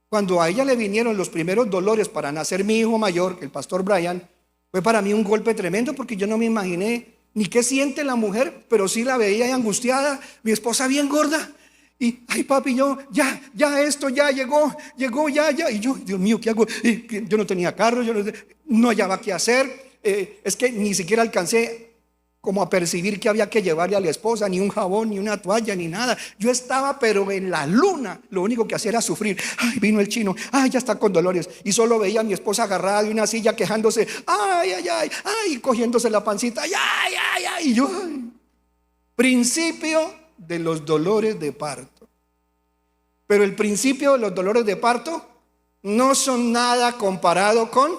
Cuando a ella le vinieron los primeros dolores para nacer mi hijo mayor, el pastor Brian, fue para mí un golpe tremendo, porque yo no me imaginé ni qué siente la mujer, pero sí la veía ahí angustiada, mi esposa bien gorda. Y, ay papi, ya esto ya llegó ya. Y yo, Dios mío, ¿qué hago? Yo no tenía carro, yo no hallaba qué hacer. Es que ni siquiera alcancé como a percibir que había que llevarle a la esposa, ni un jabón, ni una toalla, ni nada. Yo estaba pero en la luna, lo único que hacía era sufrir. Ay, vino el chino, ay, ya está con dolores. Y solo veía a mi esposa agarrada de una silla quejándose, ay, cogiéndose la pancita, ay. Y yo, principio de los dolores de parto. Pero el principio de los dolores de parto no son nada comparado con,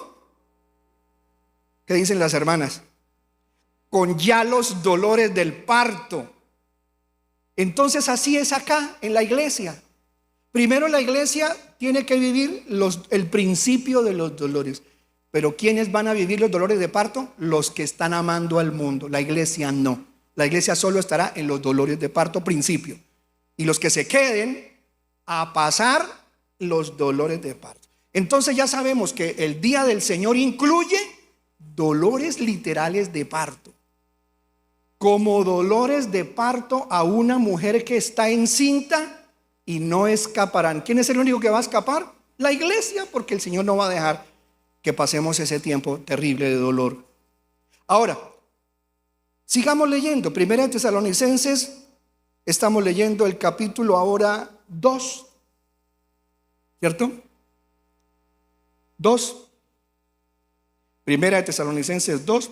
¿qué dicen las hermanas? Con ya los dolores del parto. Entonces así es acá en la iglesia. Primero la iglesia tiene que vivir el principio de los dolores. Pero ¿quiénes van a vivir los dolores de parto? Los que están amando al mundo. La iglesia no. La iglesia solo estará en los dolores de parto principio. Y los que se queden a pasar los dolores de parto. Entonces ya sabemos que el día del Señor incluye dolores literales de parto. Como dolores de parto a una mujer que está encinta y no escaparán. ¿Quién es el único que va a escapar? La iglesia, porque el Señor no va a dejar que pasemos ese tiempo terrible de dolor. Ahora, sigamos leyendo. Primera de Tesalonicenses, estamos leyendo el capítulo ahora 2, ¿cierto? 2. Primera de Tesalonicenses 2,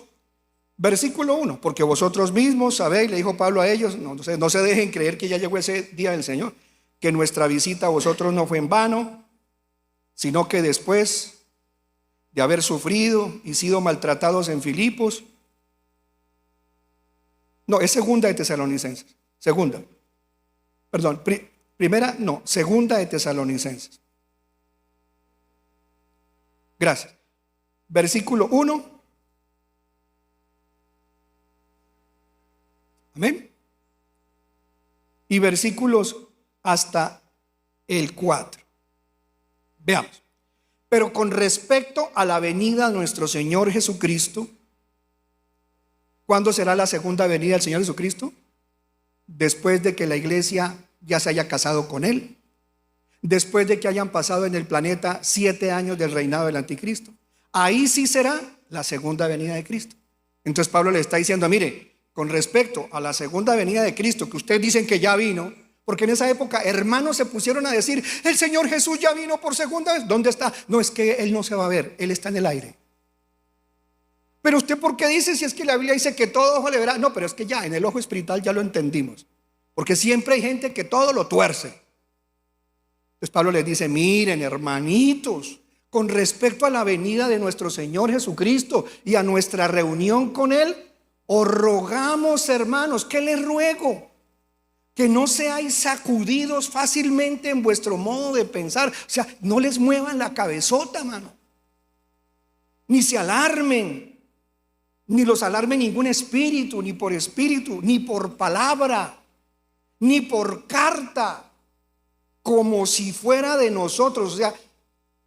versículo 1. Porque vosotros mismos sabéis, le dijo Pablo a ellos, no se dejen creer que ya llegó ese día del Señor, que nuestra visita a vosotros no fue en vano, sino que después de haber sufrido y sido maltratados en Filipos. No, es segunda de Tesalonicenses. Segunda. Perdón, primera, no, segunda de Tesalonicenses. Gracias. Versículo 1. Amén. Y versículos hasta el 4. Veamos. Pero con respecto a la venida de nuestro Señor Jesucristo, ¿cuándo será la segunda venida del Señor Jesucristo? Después de que la iglesia ya se haya casado con Él, después de que hayan pasado en el planeta 7 años del reinado del anticristo. Ahí sí será la segunda venida de Cristo. Entonces Pablo le está diciendo, mire, con respecto a la segunda venida de Cristo, que ustedes dicen que ya vino, porque en esa época hermanos se pusieron a decir, el Señor Jesús ya vino por segunda vez. ¿Dónde está? No, es que Él no se va a ver, Él está en el aire. Pero usted, ¿por qué dice si es que la Biblia dice que todo ojo le verá? No, pero es que ya en el ojo espiritual ya lo entendimos, porque siempre hay gente que todo lo tuerce. Entonces Pablo les dice, miren hermanitos, con respecto a la venida de nuestro Señor Jesucristo y a nuestra reunión con Él, os rogamos, hermanos, ¿qué les ruego? Que no seáis sacudidos fácilmente en vuestro modo de pensar. O sea, no les muevan la cabezota, mano. Ni se alarmen. Ni los alarme ningún espíritu, ni por palabra, ni por carta, como si fuera de nosotros. O sea,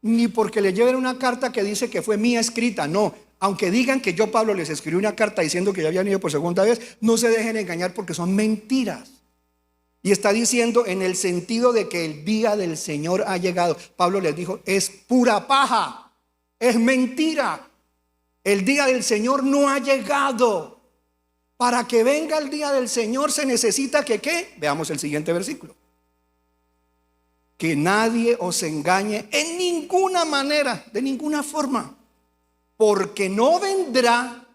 ni porque le lleven una carta que dice que fue mía escrita. No, aunque digan que yo, Pablo, les escribí una carta diciendo que ya habían ido por segunda vez, no se dejen engañar porque son mentiras. Y está diciendo en el sentido de que el día del Señor ha llegado. Pablo les dijo, es pura paja, es mentira. El día del Señor no ha llegado. Para que venga el día del Señor se necesita que ¿qué? Veamos el siguiente versículo. Que nadie os engañe en ninguna manera, de ninguna forma. Porque no vendrá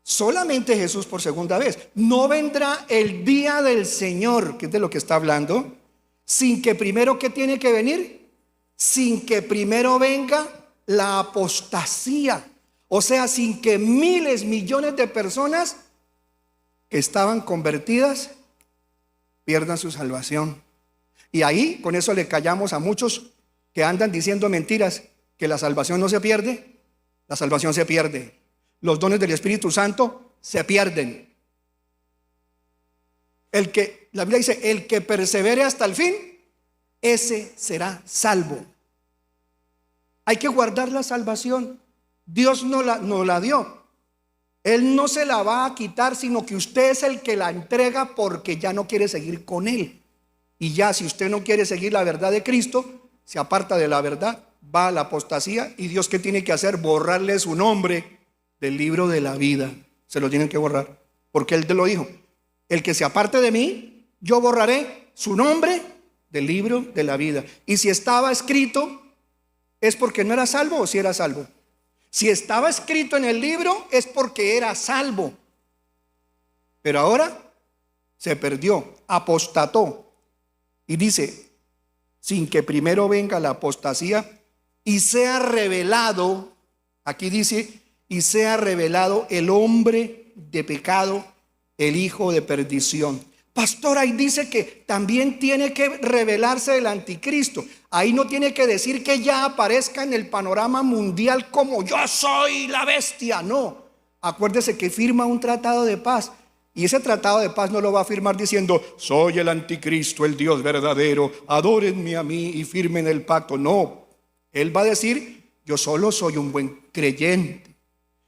solamente Jesús por segunda vez. No vendrá el día del Señor, que es de lo que está hablando, sin que primero, ¿qué tiene que venir? Sin que primero venga la apostasía. O sea, sin que miles, millones de personas que estaban convertidas pierdan su salvación. Y ahí, con eso le callamos a muchos que andan diciendo mentiras, que la salvación no se pierde. La salvación se pierde. Los dones del Espíritu Santo se pierden. La Biblia dice, el que persevere hasta el fin, ese será salvo. Hay que guardar la salvación. Dios no la dio. Él no se la va a quitar, sino que usted es el que la entrega porque ya no quiere seguir con Él. Y ya, si usted no quiere seguir la verdad de Cristo, se aparta de la verdad, va a la apostasía. Y Dios, ¿qué tiene que hacer? Borrarle su nombre del libro de la vida. Se lo tienen que borrar, porque Él te lo dijo. El que se aparte de mí, yo borraré su nombre del libro de la vida. Y si estaba escrito, ¿es porque no era salvo o si era salvo? Si estaba escrito en el libro, es porque era salvo. Pero ahora se perdió, apostató. Y dice, sin que primero venga la apostasía y sea revelado, aquí dice, y sea revelado el hombre de pecado, el hijo de perdición. Pastor, ahí dice que también tiene que revelarse el anticristo. Ahí no tiene que decir que ya aparezca en el panorama mundial como yo soy la bestia. No, acuérdese que firma un tratado de paz. Y ese tratado de paz no lo va a firmar diciendo: soy el anticristo, el Dios verdadero, adórenme a mí y firmen el pacto. No, él va a decir: yo solo soy un buen creyente,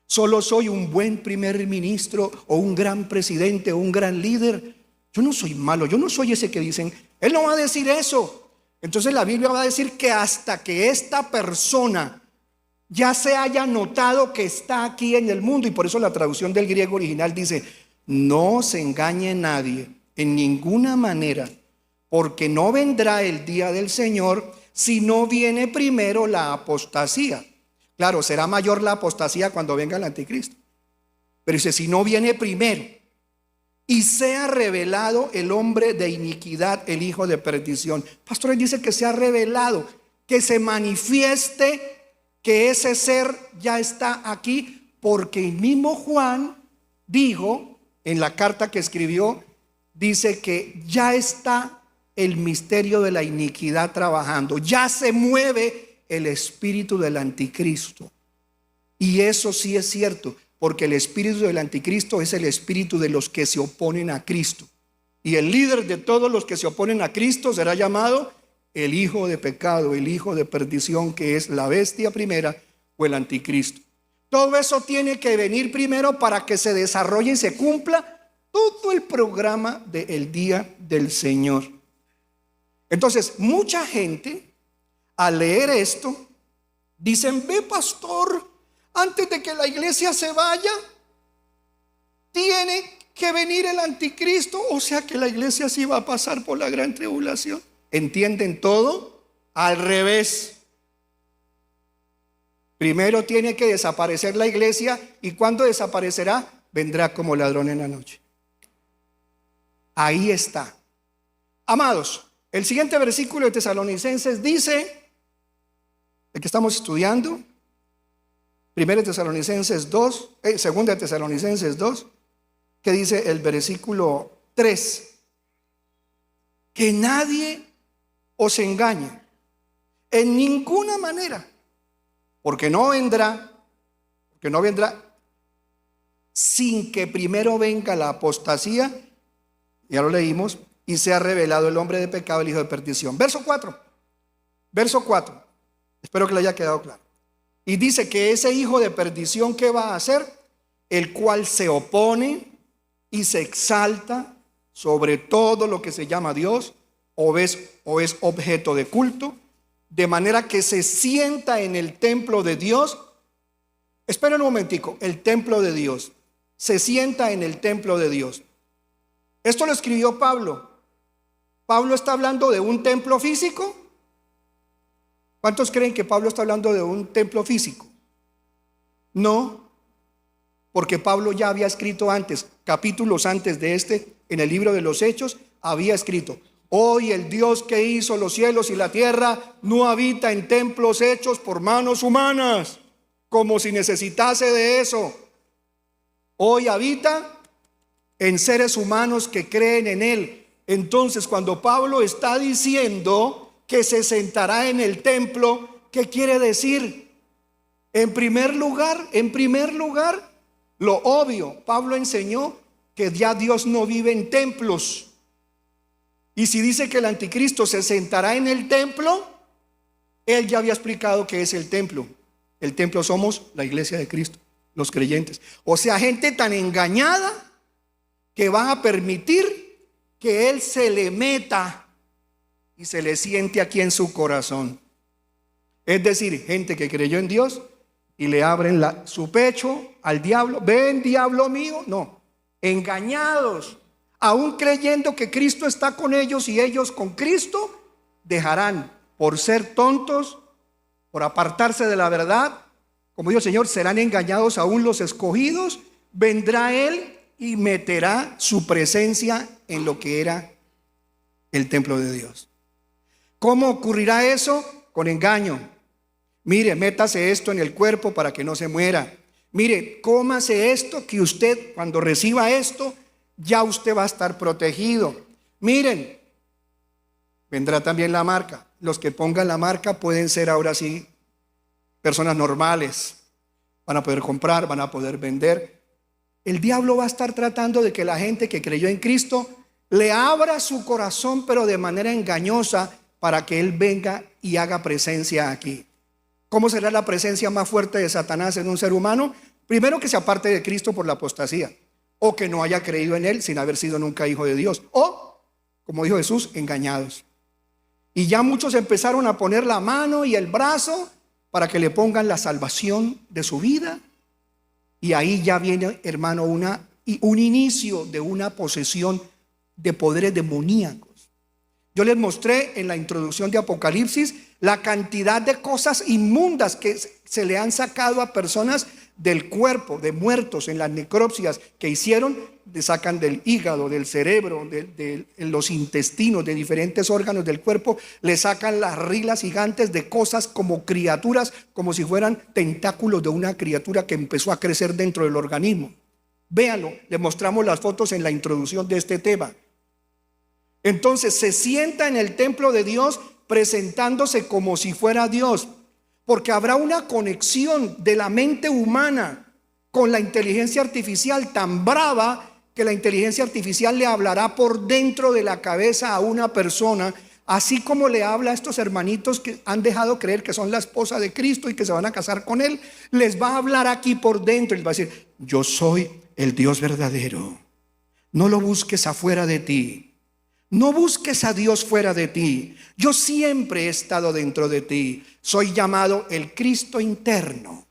solo soy un buen primer ministro o un gran presidente o un gran líder. Yo no soy malo, yo no soy ese que dicen. Él no va a decir eso. Entonces la Biblia va a decir que hasta que esta persona ya se haya notado que está aquí en el mundo, y por eso la traducción del griego original dice: no se engañe nadie en ninguna manera, porque no vendrá el día del Señor si no viene primero la apostasía. Claro, será mayor la apostasía cuando venga el anticristo, pero dice: si no viene primero y sea revelado el hombre de iniquidad, el hijo de perdición. Pastor, él dice que sea revelado, que se manifieste, que ese ser ya está aquí, porque el mismo Juan dijo en la carta que escribió, dice que ya está el misterio de la iniquidad trabajando, ya se mueve el espíritu del anticristo. Y eso sí es cierto, porque el espíritu del anticristo es el espíritu de los que se oponen a Cristo. Y el líder de todos los que se oponen a Cristo será llamado el hijo de pecado, el hijo de perdición, que es la bestia primera o el anticristo. Todo eso tiene que venir primero para que se desarrolle y se cumpla todo el programa del día del Señor. Entonces, mucha gente al leer esto dicen: ve, pastor, antes de que la iglesia se vaya, tiene que venir el anticristo. O sea que la iglesia sí va a pasar por la gran tribulación. ¿Entienden todo? Al revés. Primero tiene que desaparecer la iglesia, y cuando desaparecerá, vendrá como ladrón en la noche. Ahí está. Amados, el siguiente versículo de Tesalonicenses dice, el que estamos estudiando, 2 Tesalonicenses 2, que dice el versículo 3: que nadie os engañe en ninguna manera, porque no vendrá sin que primero venga la apostasía, ya lo leímos, y sea revelado el hombre de pecado, el hijo de perdición. Verso 4, espero que le haya quedado claro. Y dice que ese hijo de perdición, ¿qué va a hacer? El cual se opone y se exalta sobre todo lo que se llama Dios o es objeto de culto, de manera que se sienta en el templo de Dios. Esperen un momentico, el templo de Dios. Se sienta en el templo de Dios. Esto lo escribió Pablo. ¿Pablo está hablando de un templo físico? ¿Cuántos creen que Pablo está hablando de un templo físico? No, porque Pablo ya había escrito antes, capítulos antes de este, en el libro de los Hechos, había escrito: hoy el Dios que hizo los cielos y la tierra no habita en templos hechos por manos humanas, como si necesitase de eso. Hoy habita en seres humanos que creen en Él. Entonces, cuando Pablo está diciendo que se sentará en el templo, ¿qué quiere decir? En primer lugar, lo obvio, Pablo enseñó que ya Dios no vive en templos. Y si dice que el anticristo se sentará en el templo, él ya había explicado qué es el templo. El templo somos la iglesia de Cristo, los creyentes. O sea, gente tan engañada que van a permitir que él se le meta y se le siente aquí en su corazón. Es decir, gente que creyó en Dios y le abren su pecho al diablo. ¿Ven, diablo mío? No, engañados, aún creyendo que Cristo está con ellos y ellos con Cristo, dejarán, por ser tontos, por apartarse de la verdad, como dijo el Señor, serán engañados aún los escogidos. Vendrá Él y meterá su presencia en lo que era el templo de Dios. ¿Cómo ocurrirá eso? Con engaño. Mire, métase esto en el cuerpo para que no se muera. Mire, cómase esto, que usted cuando reciba esto ya usted va a estar protegido. Miren, vendrá también la marca. Los que pongan la marca pueden ser ahora sí personas normales. Van a poder comprar, van a poder vender. El diablo va a estar tratando de que la gente que creyó en Cristo le abra su corazón, pero de manera engañosa, para que Él venga y haga presencia aquí. ¿Cómo será la presencia más fuerte de Satanás en un ser humano? Primero, que se aparte de Cristo por la apostasía, o que no haya creído en Él sin haber sido nunca hijo de Dios, o, como dijo Jesús, engañados. Y ya muchos empezaron a poner la mano y el brazo para que le pongan la salvación de su vida. Y ahí ya viene, hermano, un inicio de una posesión de poderes demoníacos. Yo les mostré en la introducción de Apocalipsis la cantidad de cosas inmundas que se le han sacado a personas del cuerpo, de muertos en las necropsias que hicieron. Le sacan del hígado, del cerebro, de los intestinos, de diferentes órganos del cuerpo. Le sacan las rilas gigantes de cosas como criaturas, como si fueran tentáculos de una criatura que empezó a crecer dentro del organismo. Véanlo, le mostramos las fotos en la introducción de este tema. Entonces se sienta en el templo de Dios presentándose como si fuera Dios, porque habrá una conexión de la mente humana con la inteligencia artificial tan brava que la inteligencia artificial le hablará por dentro de la cabeza a una persona, así como le habla a estos hermanitos que han dejado creer que son la esposa de Cristo y que se van a casar con Él. Les va a hablar aquí por dentro y les va a decir: yo soy el Dios verdadero, no lo busques afuera de ti. No busques a Dios fuera de ti. Yo siempre he estado dentro de ti. Soy llamado el Cristo interno.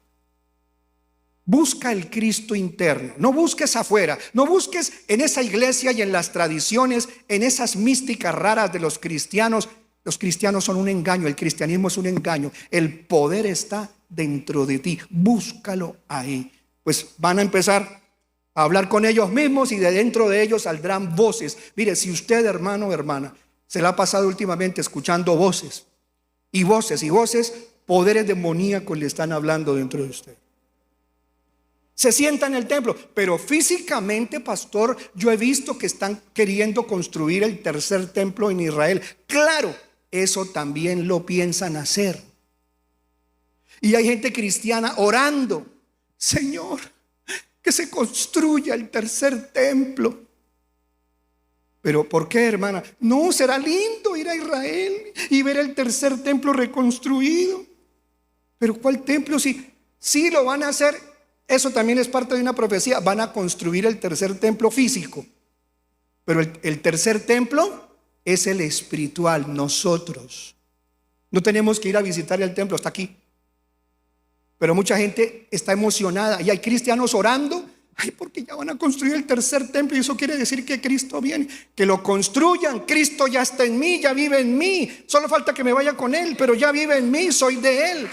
Busca el Cristo interno. No busques afuera. No busques en esa iglesia y en las tradiciones, en esas místicas raras de los cristianos. Los cristianos son un engaño. El cristianismo es un engaño. El poder está dentro de ti. Búscalo ahí. Pues van a empezar a hablar con ellos mismos y de dentro de ellos saldrán voces. Mire, si usted, hermano o hermana, se la ha pasado últimamente escuchando voces y voces y voces, poderes demoníacos le están hablando dentro de usted. Se sienta en el templo, pero físicamente, pastor, yo he visto que están queriendo construir el tercer templo en Israel. Claro, eso también lo piensan hacer. Y hay gente cristiana orando: Señor, que se construya el tercer templo. Pero ¿por qué, hermana? No, será lindo ir a Israel y ver el tercer templo reconstruido. Pero ¿cuál templo? Sí lo van a hacer. Eso también es parte de una profecía. Van a construir el tercer templo físico. Pero el tercer templo es el espiritual. Nosotros no tenemos que ir a visitar el templo, está aquí. Pero mucha gente está emocionada y hay cristianos orando: ay, porque ya van a construir el tercer templo y eso quiere decir que Cristo viene. Que lo construyan. Cristo ya está en mí, ya vive en mí. Solo falta que me vaya con Él, pero ya vive en mí, soy de Él.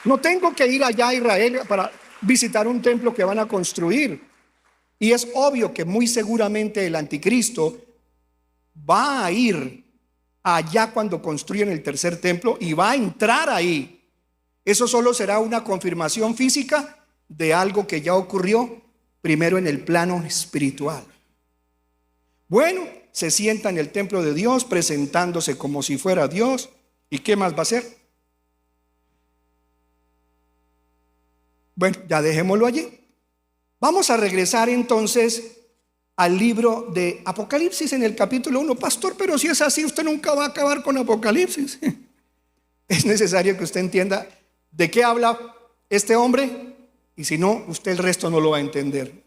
No tengo que ir allá a Israel para visitar un templo que van a construir. Y es obvio que muy seguramente el anticristo va a ir allá cuando construyan el tercer templo y va a entrar ahí. Eso solo será una confirmación física de algo que ya ocurrió primero en el plano espiritual. Bueno, se sienta en el templo de Dios presentándose como si fuera Dios. ¿Y qué más va a hacer? Bueno, ya dejémoslo allí. Vamos a regresar entonces al libro de Apocalipsis en el capítulo 1. Pastor, pero si es así, usted nunca va a acabar con Apocalipsis. Es necesario que usted entienda de qué habla este hombre, y si no, usted el resto no lo va a entender.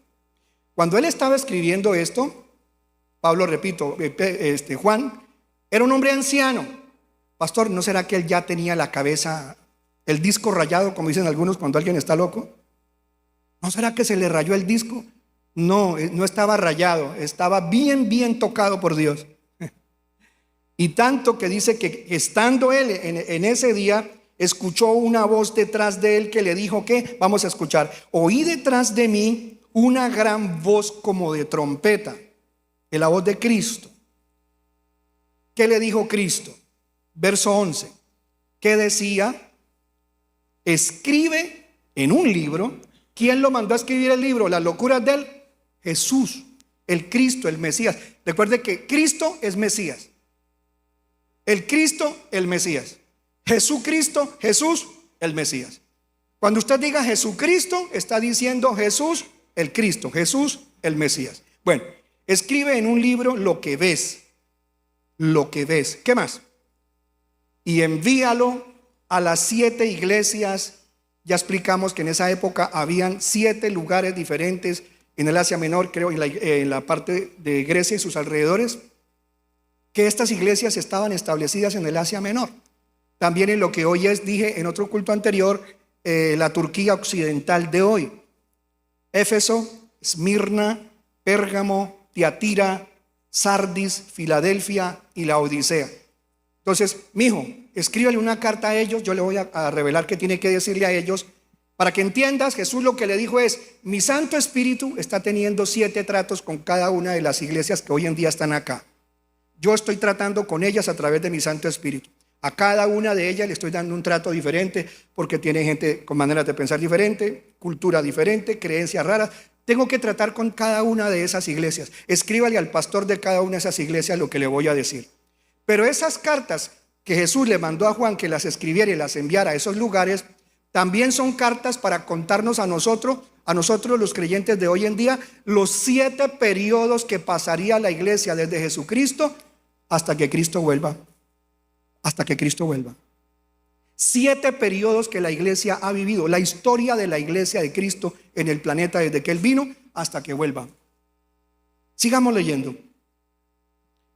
Cuando él estaba escribiendo esto, Pablo, repito, Juan, era un hombre anciano. Pastor, ¿no será que él ya tenía la cabeza, el disco rayado, como dicen algunos cuando alguien está loco? ¿No será que se le rayó el disco? No, no estaba rayado, estaba bien tocado por Dios. Y tanto que dice que estando él en ese día, escuchó una voz detrás de él que le dijo que, vamos a escuchar: oí detrás de mí una gran voz como de trompeta. Es la voz de Cristo. ¿Qué le dijo Cristo? Verso 11. ¿Qué decía? Escribe en un libro. ¿Quién lo mandó a escribir el libro? ¿Las locuras de él? Jesús, el Cristo, el Mesías. Recuerde que Cristo es Mesías. El Cristo, el Mesías. Jesucristo, Jesús, el Mesías. Cuando usted diga Jesucristo, está diciendo Jesús, el Cristo, Jesús, el Mesías. Bueno, escribe en un libro lo que ves. Lo que ves. ¿Qué más? Y envíalo a las 7 iglesias. Ya explicamos que en esa época habían 7 lugares diferentes en el Asia Menor, creo, en la parte de Grecia y sus alrededores, que estas iglesias estaban establecidas en el Asia Menor. También en lo que hoy es, dije en otro culto anterior, la Turquía occidental de hoy. Éfeso, Esmirna, Pérgamo, Tiatira, Sardis, Filadelfia y la Odisea. Entonces, mijo, escríbale una carta a ellos. Yo le voy a revelar qué tiene que decirle a ellos. Para que entiendas, Jesús lo que le dijo es: mi Santo Espíritu está teniendo 7 tratos con cada una de las iglesias que hoy en día están acá. Yo estoy tratando con ellas a través de mi Santo Espíritu. A cada una de ellas le estoy dando un trato diferente, porque tiene gente con maneras de pensar diferente, cultura diferente, creencias raras. Tengo que tratar con cada una de esas iglesias. Escríbale al pastor de cada una de esas iglesias lo que le voy a decir. Pero esas cartas que Jesús le mandó a Juan que las escribiera y las enviara a esos lugares, también son cartas para contarnos a nosotros los creyentes de hoy en día, los 7 periodos que pasaría la iglesia desde Jesucristo hasta que Cristo vuelva. Hasta que Cristo vuelva. 7 periodos que la iglesia ha vivido, la historia de la iglesia de Cristo en el planeta desde que Él vino hasta que vuelva. Sigamos leyendo.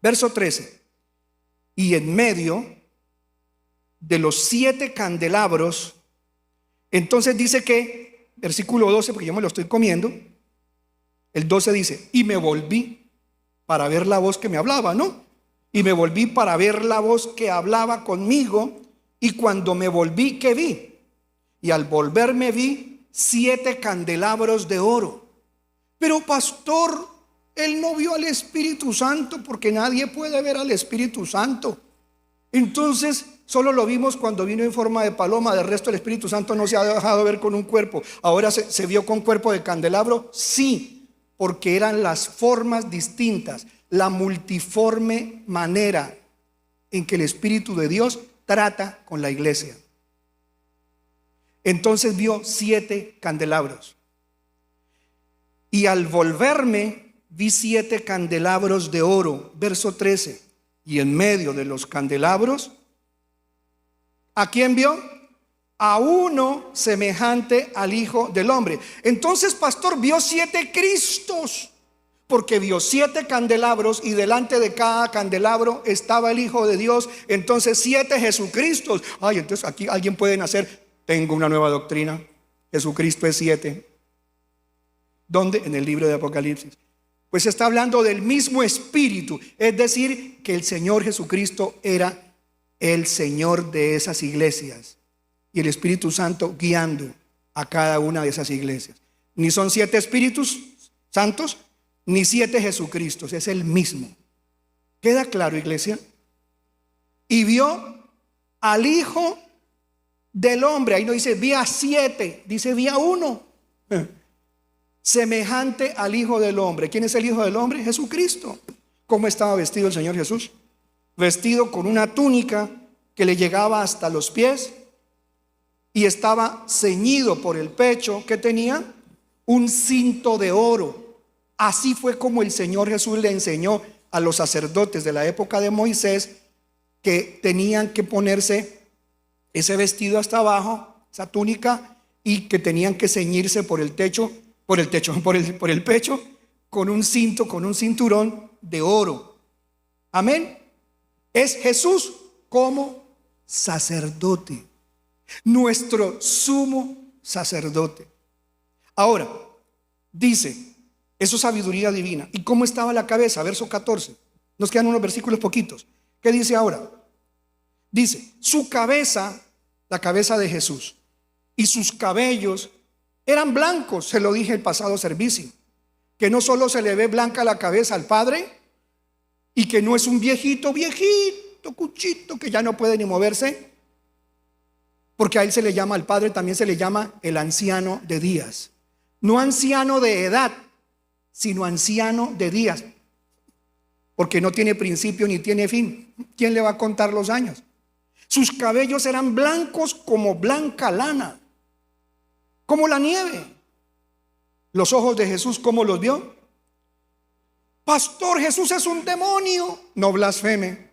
Verso 13. Y en medio de los 7 candelabros, entonces dice que, versículo 12, porque yo me lo estoy comiendo, el 12 dice: y me volví para ver la voz que me hablaba, ¿no? Y me volví para ver la voz que hablaba conmigo, y cuando me volví, ¿qué vi? Y al volverme vi 7 candelabros de oro. Pero pastor, él no vio al Espíritu Santo, porque nadie puede ver al Espíritu Santo. Entonces solo lo vimos cuando vino en forma de paloma. De resto el Espíritu Santo no se ha dejado ver con un cuerpo. Ahora se vio con cuerpo de candelabro. Sí, porque eran las formas distintas, la multiforme manera en que el Espíritu de Dios trata con la iglesia. Entonces vio 7 candelabros. Y al volverme vi 7 candelabros de oro. Verso 13. Y en medio de los candelabros, ¿a quién vio? A uno semejante al Hijo del Hombre. Entonces, pastor, vio 7 Cristos, porque vio 7 candelabros y delante de cada candelabro estaba el Hijo de Dios. Entonces 7 Jesucristos. Ay, entonces aquí alguien puede nacer. Tengo una nueva doctrina. Jesucristo es 7. ¿Dónde? En el libro de Apocalipsis. Pues está hablando del mismo Espíritu. Es decir, que el Señor Jesucristo era el Señor de esas iglesias, y el Espíritu Santo guiando a cada una de esas iglesias. Ni son 7 Espíritus Santos, ni 7 Jesucristos, es el mismo. ¿Queda claro, iglesia? Y vio al Hijo del Hombre. Ahí no dice vi a 7, dice vi a uno, semejante al Hijo del Hombre. ¿Quién es el Hijo del Hombre? Jesucristo. ¿Cómo estaba vestido el Señor Jesús? Vestido con una túnica que le llegaba hasta los pies, y estaba ceñido por el pecho. ¿Qué tenía? Un cinto de oro. Así fue como el Señor Jesús le enseñó a los sacerdotes de la época de Moisés que tenían que ponerse ese vestido hasta abajo, esa túnica, y que tenían que ceñirse por el pecho, con un cinto, con un cinturón de oro. Amén. Es Jesús como sacerdote, nuestro sumo sacerdote. Ahora, dice, eso es sabiduría divina. ¿Y cómo estaba la cabeza? Verso 14. Nos quedan unos versículos poquitos. ¿Qué dice ahora? Dice, su cabeza, la cabeza de Jesús, y sus cabellos eran blancos. Se lo dije el pasado servicio, que no solo se le ve blanca la cabeza al Padre, y que no es un viejito, cuchito, que ya no puede ni moverse, porque a él se le llama, al Padre también se le llama el anciano de días. No anciano de edad, sino anciano de días, porque no tiene principio ni tiene fin. ¿Quién le va a contar los años? Sus cabellos eran blancos como blanca lana, como la nieve. Los ojos de Jesús, ¿cómo los vio? Pastor, Jesús es un demonio. No blasfeme.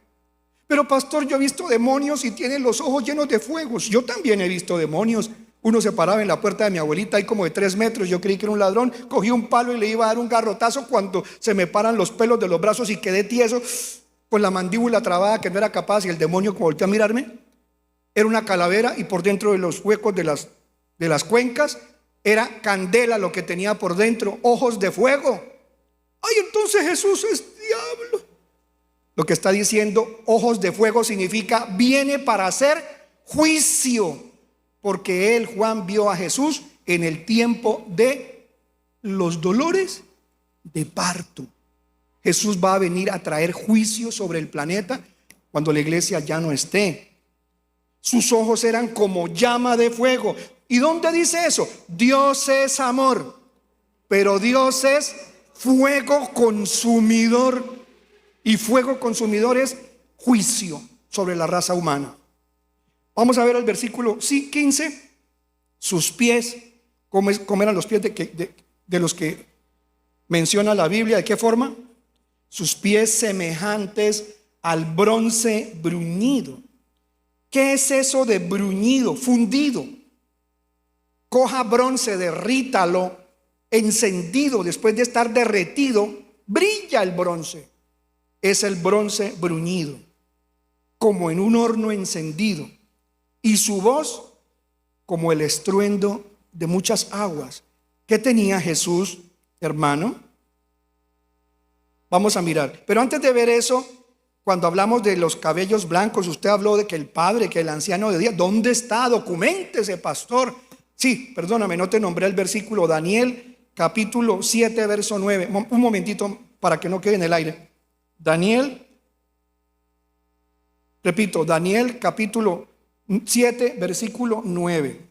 Pero pastor, yo he visto demonios y tienen los ojos llenos de fuegos. Yo también he visto demonios. Uno se paraba en la puerta de mi abuelita, ahí como de 3 metros. Yo creí que era un ladrón. Cogí un palo y le iba a dar un garrotazo cuando se me paran los pelos de los brazos y quedé tieso, con la mandíbula trabada, que no era capaz. Y el demonio, como volteó a mirarme, era una calavera, y por dentro de los huecos de las cuencas era candela lo que tenía por dentro, ojos de fuego. Ay, entonces Jesús es diablo. Lo que está diciendo ojos de fuego significa viene para hacer juicio. Porque él, Juan, vio a Jesús en el tiempo de los dolores de parto. Jesús va a venir a traer juicio sobre el planeta cuando la iglesia ya no esté. Sus ojos eran como llama de fuego. ¿Y dónde dice eso? Dios es amor, pero Dios es fuego consumidor. Y fuego consumidor es juicio sobre la raza humana. Vamos a ver el versículo 15. Sus pies, ¿cómo eran los pies de los que menciona la Biblia? ¿De qué forma? Sus pies semejantes al bronce bruñido. ¿Qué es eso de bruñido? Fundido. Coja bronce, derrítalo, encendido, después de estar derretido, brilla el bronce. Es el bronce bruñido, como en un horno encendido. Y su voz como el estruendo de muchas aguas. ¿Qué tenía Jesús, hermano? Vamos a mirar. Pero antes de ver eso, cuando hablamos de los cabellos blancos, usted habló de que el padre, que el anciano de días. ¿Dónde está? Documéntese, pastor. Sí, perdóname, no te nombré el versículo. Daniel, capítulo 7, verso 9. Un momentito para que no quede en el aire. Daniel, repito, Daniel, capítulo 7, versículo 9.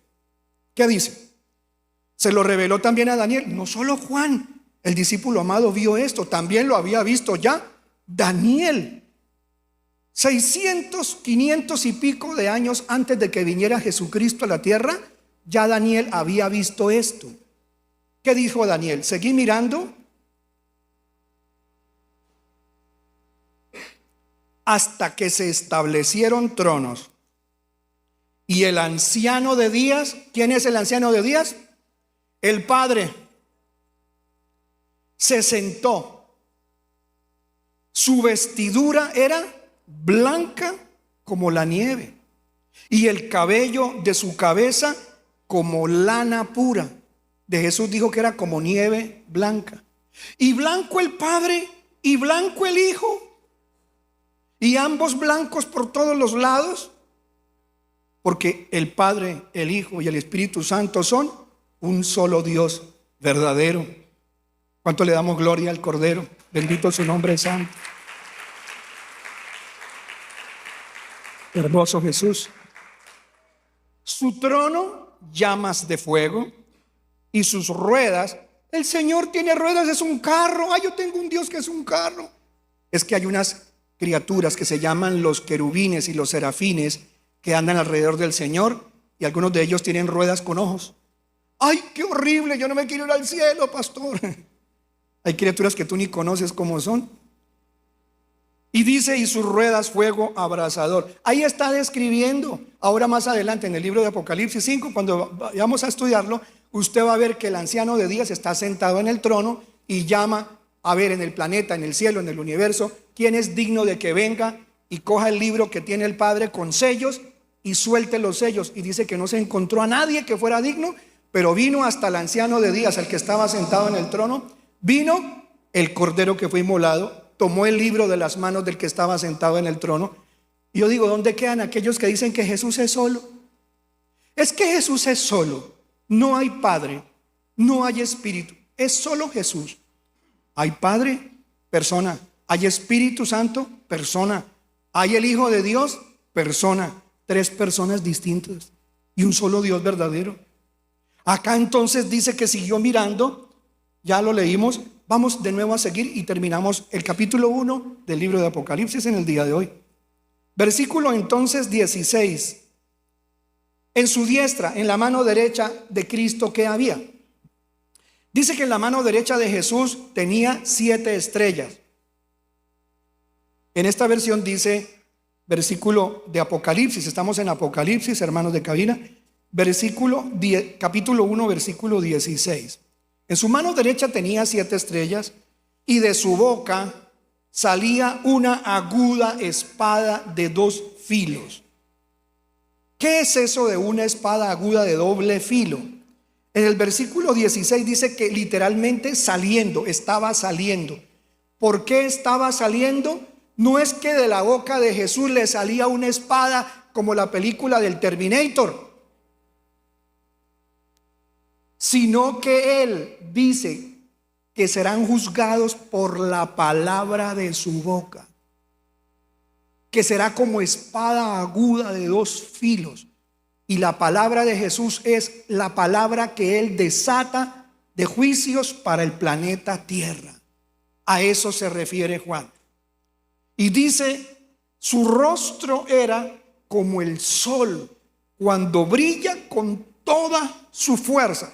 ¿Qué dice? Se lo reveló también a Daniel. No solo Juan, el discípulo amado, vio esto, también lo había visto ya Daniel. 600, 500 y pico de años antes de que viniera Jesucristo a la tierra, ya Daniel había visto esto. ¿Qué dijo Daniel? Seguí mirando hasta que se establecieron tronos. Y el anciano de días, ¿quién es el anciano de días? El Padre. Se sentó. Su vestidura era blanca como la nieve, y el cabello de su cabeza como lana pura. De Jesús dijo que era como nieve blanca. Y blanco el Padre y blanco el Hijo, y ambos blancos por todos los lados. Porque el Padre, el Hijo y el Espíritu Santo son un solo Dios verdadero. ¿Cuánto le damos gloria al Cordero? Bendito su nombre santo. Hermoso Jesús. Su trono, llamas de fuego, y sus ruedas. El Señor tiene ruedas, es un carro. Yo tengo un Dios que es un carro. Es que hay unas criaturas que se llaman los querubines y los serafines, que andan alrededor del Señor, y algunos de ellos tienen ruedas con ojos. ¡Ay, qué horrible! Yo no me quiero ir al cielo, pastor. Hay criaturas que tú ni conoces cómo son. Y dice, y sus ruedas fuego abrasador. Ahí está describiendo. Ahora más adelante en el libro de Apocalipsis 5, cuando vayamos a estudiarlo, usted va a ver que el anciano de días está sentado en el trono y llama a ver en el planeta, en el cielo, en el universo, quién es digno de que venga y coja el libro que tiene el Padre con sellos y suelte los sellos. Y dice que no se encontró a nadie que fuera digno, pero vino hasta el anciano de días, el que estaba sentado en el trono. Vino el Cordero que fue inmolado, tomó el libro de las manos del que estaba sentado en el trono. Y yo digo, ¿dónde quedan aquellos que dicen que Jesús es solo? Es que Jesús es solo. No hay Padre, no hay Espíritu, es solo Jesús. Hay Padre, persona. Hay Espíritu Santo, persona. Hay el Hijo de Dios, persona. 3 personas distintas y un solo Dios verdadero. Acá entonces dice que siguió mirando, ya lo leímos, Vamos de nuevo a seguir y terminamos el capítulo 1 del libro de Apocalipsis en el día de hoy. Versículo entonces 16. En su diestra, en la mano derecha de Cristo, ¿qué había? Dice que en la mano derecha de Jesús tenía 7 estrellas. En esta versión dice, versículo de Apocalipsis, estamos en Apocalipsis, hermanos de cabina, capítulo 1, versículo 16. En su mano derecha tenía 7 estrellas y de su boca salía una aguda espada de 2 filos. ¿Qué es eso de una espada aguda de doble filo? En el versículo 16 dice que literalmente saliendo, estaba saliendo. ¿Por qué estaba saliendo? No es que de la boca de Jesús le salía una espada como la película del Terminator, sino que Él dice que serán juzgados por la palabra de su boca, que será como espada aguda de 2 filos. Y la palabra de Jesús es la palabra que Él desata de juicios para el planeta Tierra. A eso se refiere Juan. Y dice, su rostro era como el sol cuando brilla con toda su fuerza.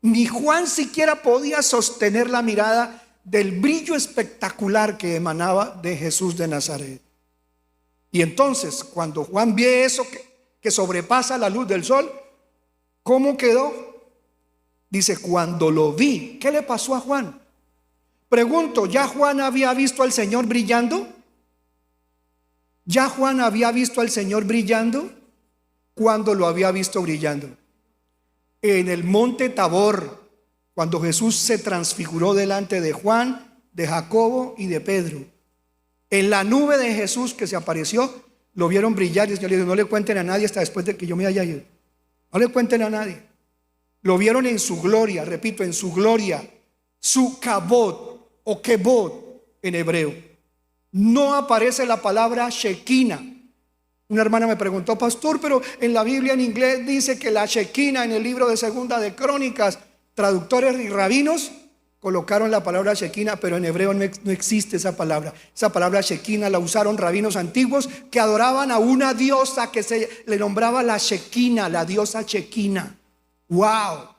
Ni Juan siquiera podía sostener la mirada del brillo espectacular que emanaba de Jesús de Nazaret. Y entonces, cuando Juan ve eso que sobrepasa la luz del sol, ¿cómo quedó? Dice, cuando lo vi. ¿Qué le pasó a Juan? Pregunto, ¿ya Juan había visto al Señor brillando? ¿Ya Juan había visto al Señor brillando? ¿Cuándo lo había visto brillando? En el monte Tabor, cuando Jesús se transfiguró delante de Juan, de Jacobo y de Pedro. En la nube de Jesús que se apareció, lo vieron brillar y el Señor le dijo, no le cuenten a nadie hasta después de que yo me haya ido. No le cuenten a nadie. Lo vieron en su gloria, repito, en su gloria, su kabod o kebod en hebreo. No aparece la palabra Shekinah. Una hermana me preguntó, pastor, pero en la Biblia en inglés dice que la Shekinah, en el libro de Segunda de Crónicas, traductores y rabinos colocaron la palabra Shekinah, pero en hebreo no existe esa palabra. Esa palabra Shekinah la usaron rabinos antiguos que adoraban a una diosa que se le nombraba la Shekinah, la diosa Shekinah. ¡Wow!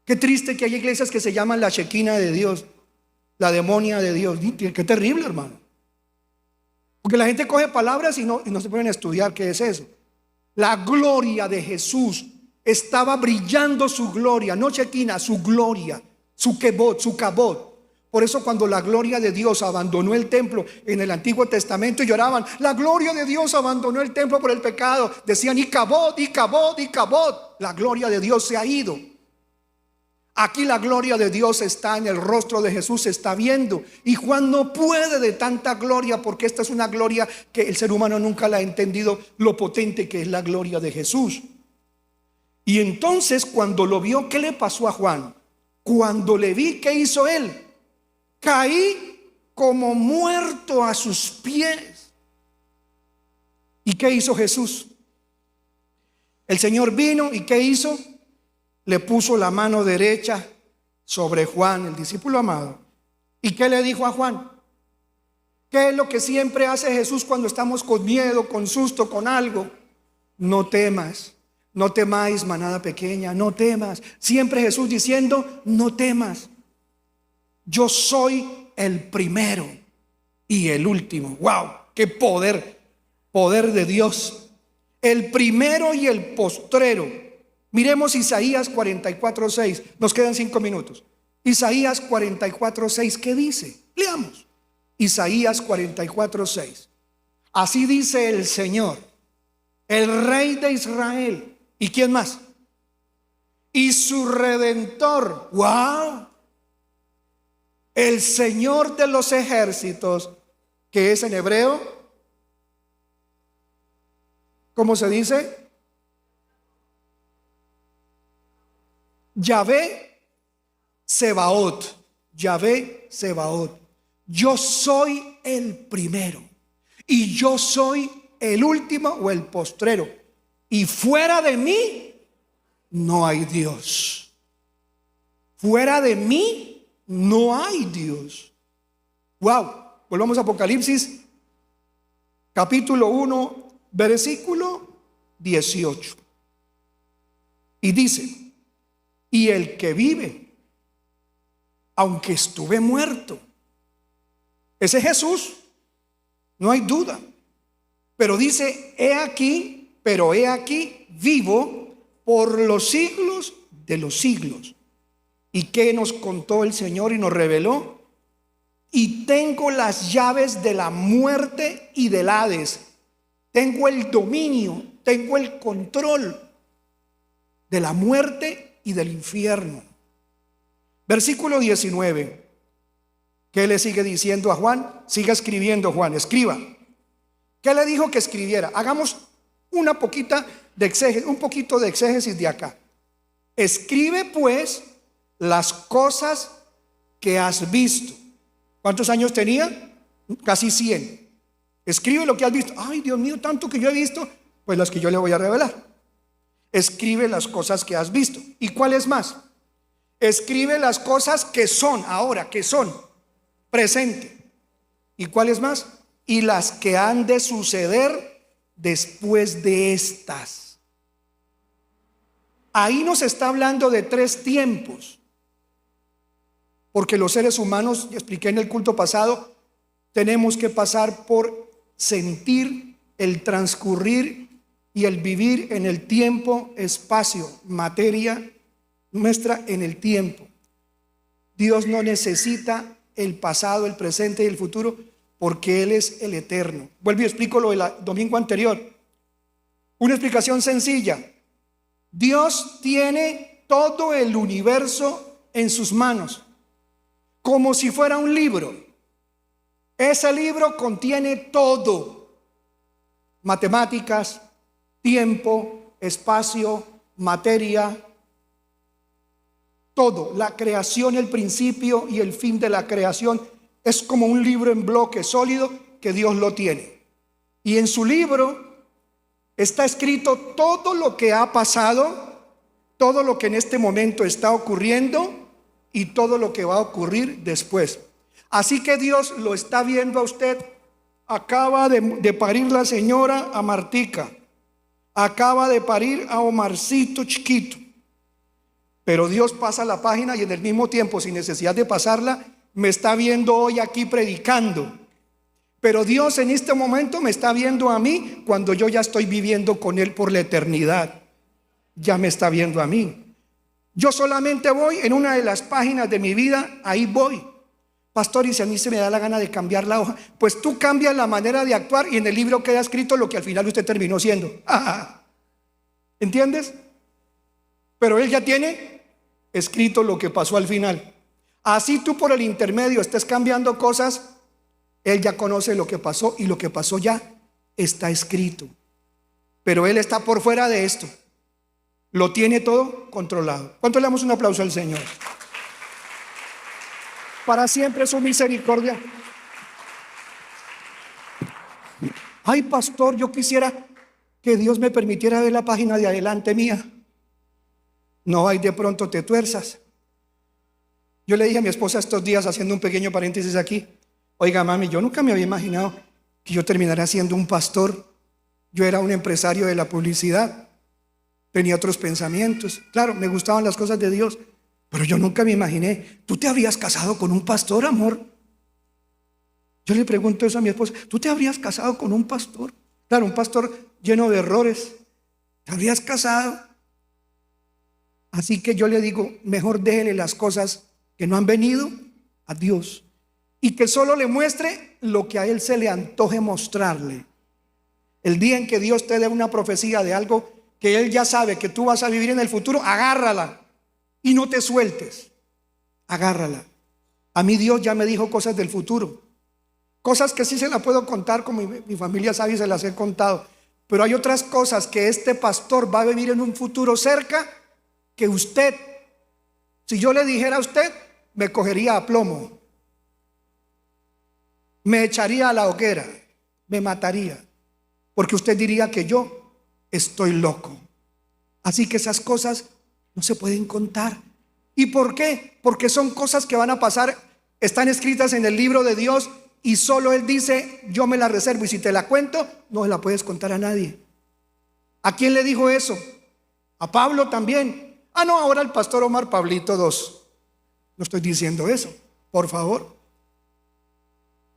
Qué triste que hay iglesias que se llaman la Shekinah de Dios, la demonia de Dios. Qué terrible, hermano. Porque la gente coge palabras y no se pueden estudiar qué es eso. La gloria de Jesús estaba brillando, su gloria, no Shekinah, su gloria, su kebod, su kabod. Por eso cuando la gloria de Dios abandonó el templo en el Antiguo Testamento, lloraban, la gloria de Dios abandonó el templo por el pecado. Decían, y kabod, y kabod, y kabod. La gloria de Dios se ha ido. Aquí la gloria de Dios está en el rostro de Jesús, se está viendo. Y Juan no puede de tanta gloria, porque esta es una gloria que el ser humano nunca la ha entendido, lo potente que es la gloria de Jesús. Y entonces cuando lo vio, ¿qué le pasó a Juan? Cuando le vi, ¿qué hizo él? Caí como muerto a sus pies. ¿Y qué hizo Jesús? El Señor vino y ¿qué hizo? Le puso la mano derecha sobre Juan, el discípulo amado. ¿Y qué le dijo a Juan? ¿Qué es lo que siempre hace Jesús cuando estamos con miedo, con susto, con algo? No temas, no temáis, manada pequeña, no temas. Siempre Jesús diciendo, no temas. Yo soy el primero y el último. ¡Wow! ¡Qué poder! Poder de Dios. El primero y el postrero. Miremos Isaías 44:6. Nos quedan 5 minutos. Isaías 44:6, ¿qué dice? Leamos. Isaías 44:6. Así dice el Señor, el Rey de Israel. ¿Y quién más? Y su Redentor. ¡Wow! El Señor de los ejércitos, que es en hebreo, ¿cómo se dice? Yahvé Sebaot. Yahvé Sebaot. Yo soy el primero y yo soy el último o el postrero, y fuera de mí no hay Dios. Fuera de mí no hay Dios. Wow, volvamos a Apocalipsis, capítulo 1, versículo 18. Y dice: y el que vive, aunque estuve muerto. Ese es Jesús, no hay duda. Pero dice: he aquí vivo por los siglos de los siglos. ¿Y qué nos contó el Señor y nos reveló? Y tengo las llaves de la muerte y del Hades. Tengo el dominio, tengo el control de la muerte y del infierno. Versículo 19. ¿Qué le sigue diciendo a Juan? Siga escribiendo, Juan, escriba. ¿Qué le dijo que escribiera? Hagamos un poquito de exégesis de acá. Escribe pues las cosas que has visto. ¿Cuántos años tenía? Casi 100. Escribe lo que has visto. Ay, Dios mío, tanto que yo he visto. Pues las que yo le voy a revelar. Escribe las cosas que has visto. ¿Y cuáles más? Escribe las cosas que son ahora, que son presente. ¿Y cuáles más? Y las que han de suceder después de estas. Ahí nos está hablando de 3 tiempos. Porque los seres humanos, ya expliqué en el culto pasado, tenemos que pasar por sentir el transcurrir y el vivir en el tiempo, espacio, materia nuestra en el tiempo. Dios no necesita el pasado, el presente y el futuro, porque Él es el eterno. Vuelvo y explico lo del domingo anterior. Una explicación sencilla. Dios tiene todo el universo en sus manos, como si fuera un libro. Ese libro contiene todo: matemáticas, tiempo, espacio, materia, todo. La creación, el principio y el fin de la creación es como un libro en bloque sólido que Dios lo tiene. Y en su libro está escrito todo lo que ha pasado, todo lo que en este momento está ocurriendo y todo lo que va a ocurrir después. Así que Dios lo está viendo a usted. Acaba de parir la señora a Martica, acaba de parir a Omarcito chiquito, pero Dios pasa la página y en el mismo tiempo, sin necesidad de pasarla, me está viendo hoy aquí predicando. Pero Dios en este momento me está viendo a mí cuando yo ya estoy viviendo con Él por la eternidad. Ya me está viendo a mí. Yo solamente voy en una de las páginas de mi vida, ahí voy. Pastor, y si a mí se me da la gana de cambiar la hoja, pues tú cambias la manera de actuar y en el libro queda escrito lo que al final usted terminó siendo. ¿Entiendes? Pero Él ya tiene escrito lo que pasó al final. Así tú por el intermedio estés cambiando cosas, Él ya conoce lo que pasó y lo que pasó ya está escrito. Pero Él está por fuera de esto. Lo tiene todo controlado. ¿Cuánto le damos un aplauso al Señor? Para siempre su misericordia. Ay, pastor, yo quisiera que Dios me permitiera ver la página de adelante mía. No, hay de pronto te tuerzas. Yo le dije a mi esposa estos días, haciendo un pequeño paréntesis aquí: oiga, mami, yo nunca me había imaginado que yo terminara siendo un pastor. Yo era un empresario de la publicidad, tenía otros pensamientos. Claro, me gustaban las cosas de Dios, pero yo nunca me imaginé. ¿Tú te habrías casado con un pastor, amor? Yo le pregunto eso a mi esposa: ¿tú te habrías casado con un pastor? Claro, un pastor lleno de errores. ¿Te habrías casado? Así que yo le digo: mejor déjele las cosas que no han venido a Dios y que solo le muestre lo que a Él se le antoje mostrarle. El día en que Dios te dé una profecía de algo que Él ya sabe que tú vas a vivir en el futuro, agárrala y no te sueltes. Agárrala. A mí Dios ya me dijo cosas del futuro, cosas que sí se las puedo contar, como mi familia sabe y se las he contado. Pero hay otras cosas que este pastor va a vivir en un futuro cerca, que usted, si yo le dijera a usted, me cogería a plomo, me echaría a la hoguera, me mataría, porque usted diría que yo estoy loco. Así que esas cosas no se pueden contar. ¿Y por qué? Porque son cosas que van a pasar, están escritas en el libro de Dios y solo Él dice, yo me la reservo, y si te la cuento, no la puedes contar a nadie. ¿A quién le dijo eso? A Pablo también. Ah, no, ahora el pastor Omar Pablito 2. No estoy diciendo eso, por favor.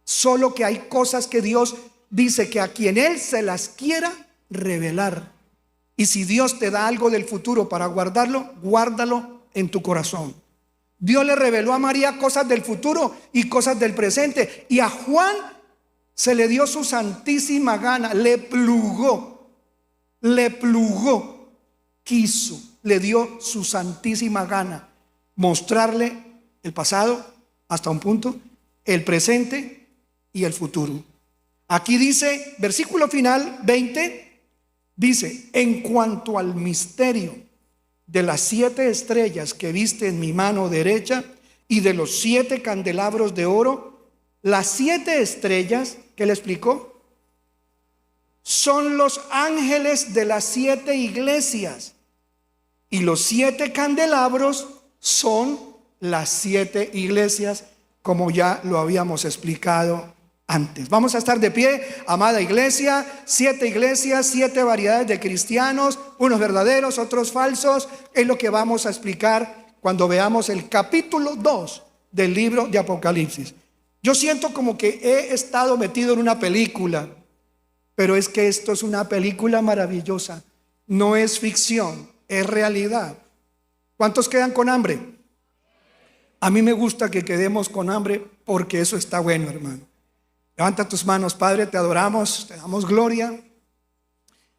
Solo que hay cosas que Dios dice que a quien Él se las quiera revelar. Y si Dios te da algo del futuro para guardarlo, guárdalo en tu corazón. Dios le reveló a María cosas del futuro y cosas del presente. Y a Juan se le dio su santísima gana, le plugó, quiso, le dio su santísima gana mostrarle el pasado hasta un punto, el presente y el futuro. Aquí dice, versículo final 20, dice: en cuanto al misterio de las 7 estrellas que viste en mi mano derecha y de los 7 candelabros de oro, las 7 estrellas, ¿qué le explicó? Son los ángeles de las 7 iglesias, y los 7 candelabros son las 7 iglesias, como ya lo habíamos explicado antes. Vamos a estar de pie, amada iglesia. 7 iglesias, 7 variedades de cristianos, unos verdaderos, otros falsos. Es lo que vamos a explicar cuando veamos el capítulo 2 del libro de Apocalipsis. Yo siento como que he estado metido en una película, pero es que esto es una película maravillosa. No es ficción, es realidad. ¿Cuántos quedan con hambre? A mí me gusta que quedemos con hambre, porque eso está bueno, hermano. Levanta tus manos. Padre, te adoramos, te damos gloria.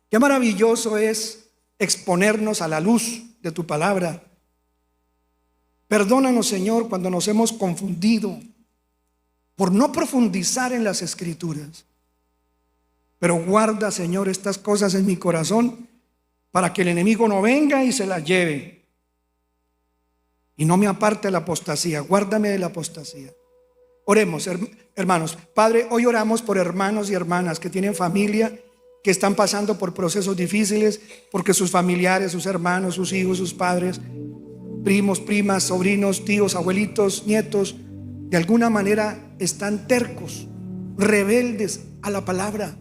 Qué maravilloso es exponernos a la luz de tu palabra. Perdónanos, Señor, cuando nos hemos confundido por no profundizar en las Escrituras. Pero guarda, Señor, estas cosas en mi corazón para que el enemigo no venga y se las lleve. Y no me aparte la apostasía. Guárdame de la apostasía. Oremos, hermanos. Padre, hoy oramos por hermanos y hermanas que tienen familia, que están pasando por procesos difíciles, porque sus familiares, sus hermanos, sus hijos, sus padres, primos, primas, sobrinos, tíos, abuelitos, nietos, de alguna manera están tercos, rebeldes a la palabra.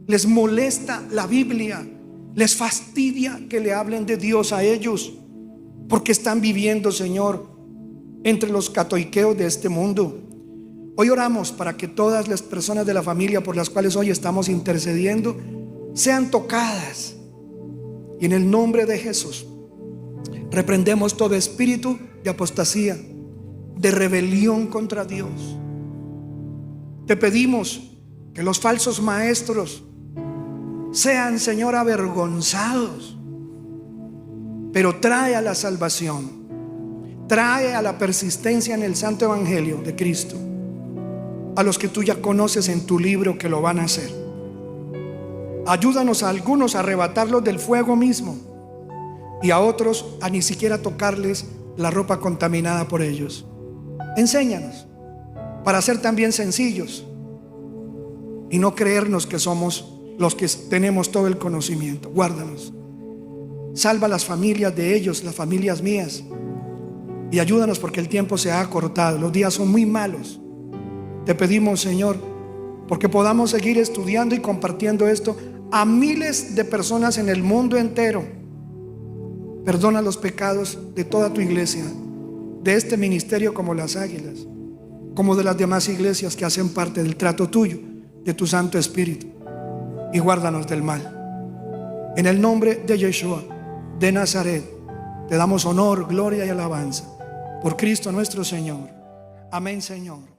Les molesta la Biblia, les fastidia que le hablen de Dios a ellos, porque están viviendo, Señor, entre los catoiqueos de este mundo. Hoy oramos para que todas las personas de la familia por las cuales hoy estamos intercediendo sean tocadas, y en el nombre de Jesús reprendemos todo espíritu de apostasía, de rebelión contra Dios. Te pedimos que los falsos maestros sean, Señor, avergonzados, pero trae a la salvación, trae a la persistencia en el santo evangelio de Cristo a los que tú ya conoces en tu libro que lo van a hacer. Ayúdanos a algunos a arrebatarlos del fuego mismo, y a otros a ni siquiera tocarles la ropa contaminada por ellos. Enséñanos para ser también sencillos y no creernos que somos los que tenemos todo el conocimiento. Guárdanos, salva las familias de ellos, las familias mías, y ayúdanos porque el tiempo se ha acortado, los días son muy malos. Te pedimos, Señor, porque podamos seguir estudiando y compartiendo esto a miles de personas en el mundo entero. Perdona los pecados de toda tu iglesia, de este ministerio como las Águilas, como de las demás iglesias que hacen parte del trato tuyo, de tu Santo Espíritu, y guárdanos del mal. En el nombre de Yeshua de Nazaret te damos honor, gloria y alabanza por Cristo nuestro Señor. Amén, Señor.